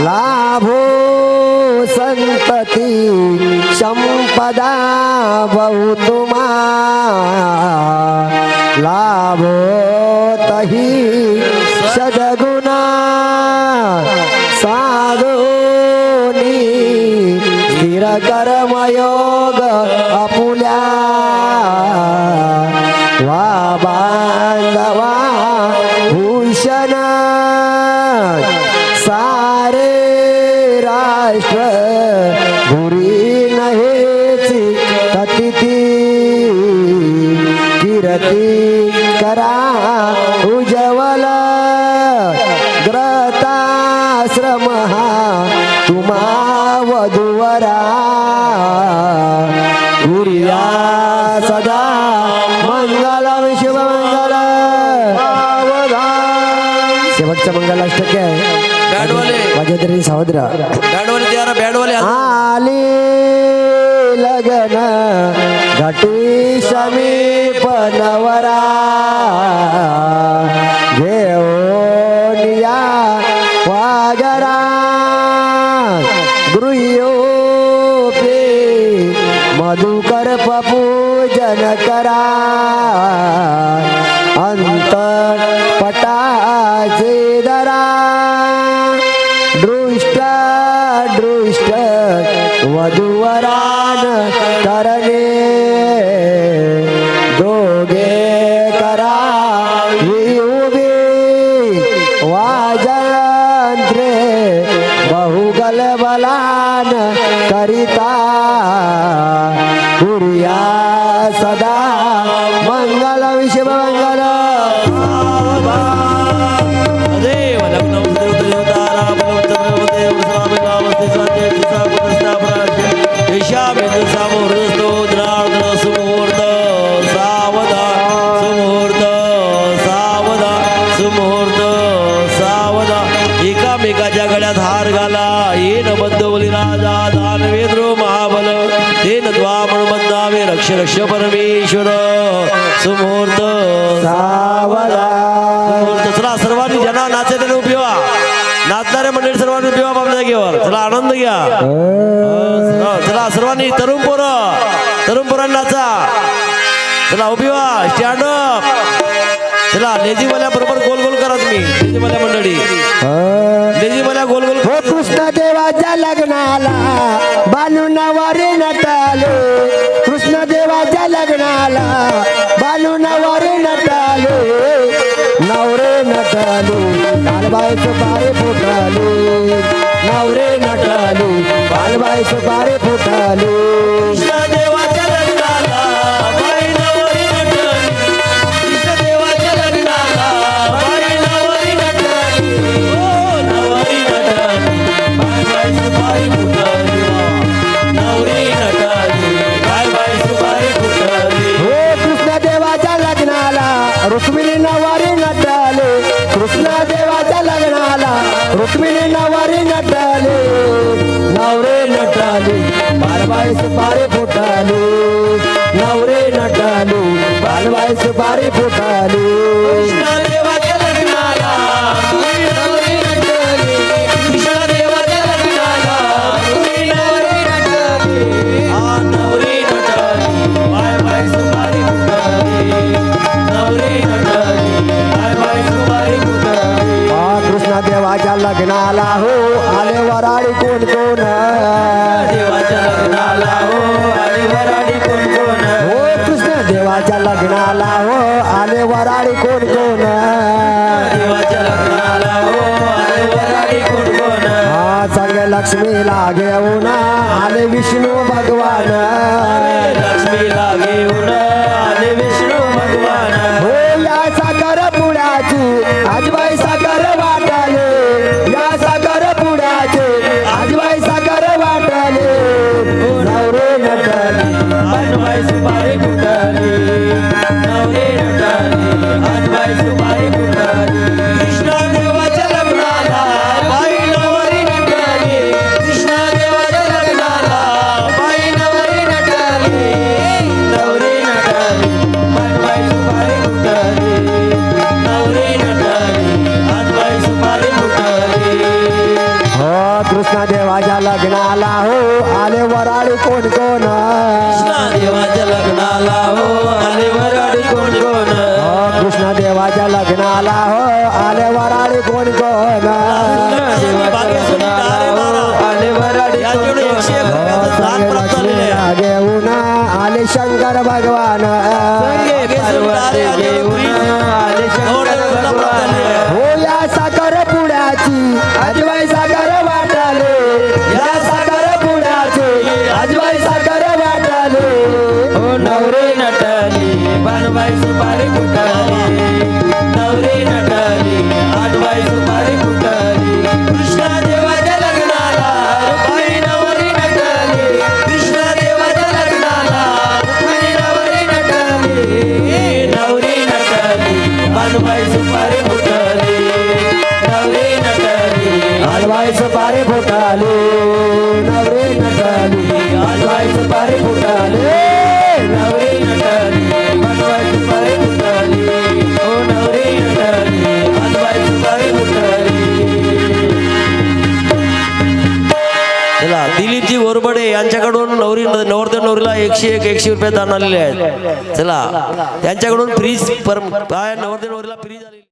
लाभो संतति संपदा बहुतुमा लाभो तही सदगुणा साधोनी स्थिर कर्मयोग आपुल्या वा बांधवा भूषण सारे राष्ट्र भुरी नहेची ततिथी कीर्ती करा उज्ज्वल ग्रताश्रम तुम्हा वधूवरा कुर्या सदा मंगलम शुभमंगल शेवटचं मंगलाष्टक आहे बँडवाले वाजवतरी सावत्र बँडवाले द्या बँडवाले आली लगन घटी समीप नवरा घेऊनिया वागरा गृह्योपे मधुकर पूजन करा अंतपटाचे दरा दृष्ट दृष्ट वधूवरान करणे दोघे करा उभे वाजंत्रे बहुगल बलान करिता कुर्या सदा मंगल विश्वमंगल देव लग्नं एकामेकाच्या गळ्यात हार घाला येन बद्धवली राजा दानवेंद्र महाबल तेन द्वामण बंधावे रक्ष रक्ष परमेश्वर सुमुहूर्त सुमुहूर्त. चला सर्वांनी ज्यांना नाचायला उभी व्हा नाचणाऱ्या मंडळी सर्वांनी उभी व्हा आपल्या जागेवर चला आनंद घ्या. सर्वांनी तरुण पोरांनाचा चला उभी व्हा स्टँड अप चला लेझीमल्या बरोबर गोल गोल करा तुम्ही लेझीमल्या मंडळी लेझीमल्या गोल गोल हो कृष्ण देवाच्या लग्नाला बालू नवारी नटाले कृष्ण देवाच्या लग्नाला बालू नवारी नटाले नवरे नटाले बालबाई सुपारी फुटाले नवरे नटाले बालबाई सुपारी फुटाले कृष्ण देवाच्या लग्नाला बाई नवरी नटली कृष्ण देवाच्या लग्नाला बाई नवरी नटली ओ नवरी नटली बाय बाय सुपारी फुटली नवरी नटली बाय बाय सुपारी फुटली हो कृष्ण देवाच्या लग्नाला रुक्मिणी नवारी नटाले कृष्ण देवाच्या लग्नाला रुक्मिणी नवारी नटाले नवरे नटाले बालबाई सुपारी फुटाले नवरे नटाले बालबाई सुपारी फुटाले कृष्ण देवाच्या लग्नाला बाई नवरी नटली कृष्ण देवाच्या लग्नाला बाई नवरी नटली आ नवरी नटली बाय बाय सुपारी फुटली नवरी नटली बाय बाय सुपारी फुटली कृष्ण देवाच्या लग्नाला हो आले वराडी कोण कोण देवाच्या लग्नाला हो आले वराडी कोण कोण हो कृष्ण देवाच्या लग्नाला हो आले वराडी कोण कोण देवाच्या लग्नाला हो आले वराडी कोण कोण हा संग लक्ष्मीला घेऊन आले विष्णू भगवान लक्ष्मीला घेऊन आले विष्णू भगवान हो या साखर पुण्याची आजबाई साखर वाटाले या साखर पुण्याची आजबाई साखर वाटाले नवरे नटली आजबाई सुपारी फुटली नवरे नटली आजबाई सुपारी फुटली कृष्ण देवाच्या लग्नाला बाई नवरी नटली कृष्ण देवाच्या लग्नाला बाई नवरी नटली नवरी नटली आजबाई सुपारी फुटली नवरी नटली आजबाई सुपारी फुटली हो कृष्ण देवाच्या लग्नाला हो आले वराडी कोण कोण कृष्ण देवाच्या लग्नाला हो आले वराडी कोण कोण हो कृष्ण देवाच्या लग्नाला हो आले वराडी कोण कोण आले वराडी घेऊन आले शंकर भगवान हो या साखर पुण्याची आजबाई साखर वाटाले या साखर पुण्याची आजबाई साखर वाटाले हो नवरे नटली बाणबाई सुपारी फुटली नवरे नटली आजबाई सुपारी फुटली कृष्ण देवाच्या लग्नाला बाई नवरी नटली कृष्ण देवाच्या लग्नाला बाई नवरी नटली नवरी नटली बाणबाई सुपारी फुटली नवरी नटली आजबाई सुपारी फुटाले नवरे नटाले आजबाई सुपारी फुटली नवरी नटली बाणबाई सुपारी फुटली ओ नवरी नटली आजबाई सुपारी फुटली चला दिलीपजी वरबडे यांच्याकडून नवरदेव नवरीला 101 रुपये दान आलेले आहेत चला त्यांच्याकडून फ्रीज नवरदेव नवरीला फ्रीज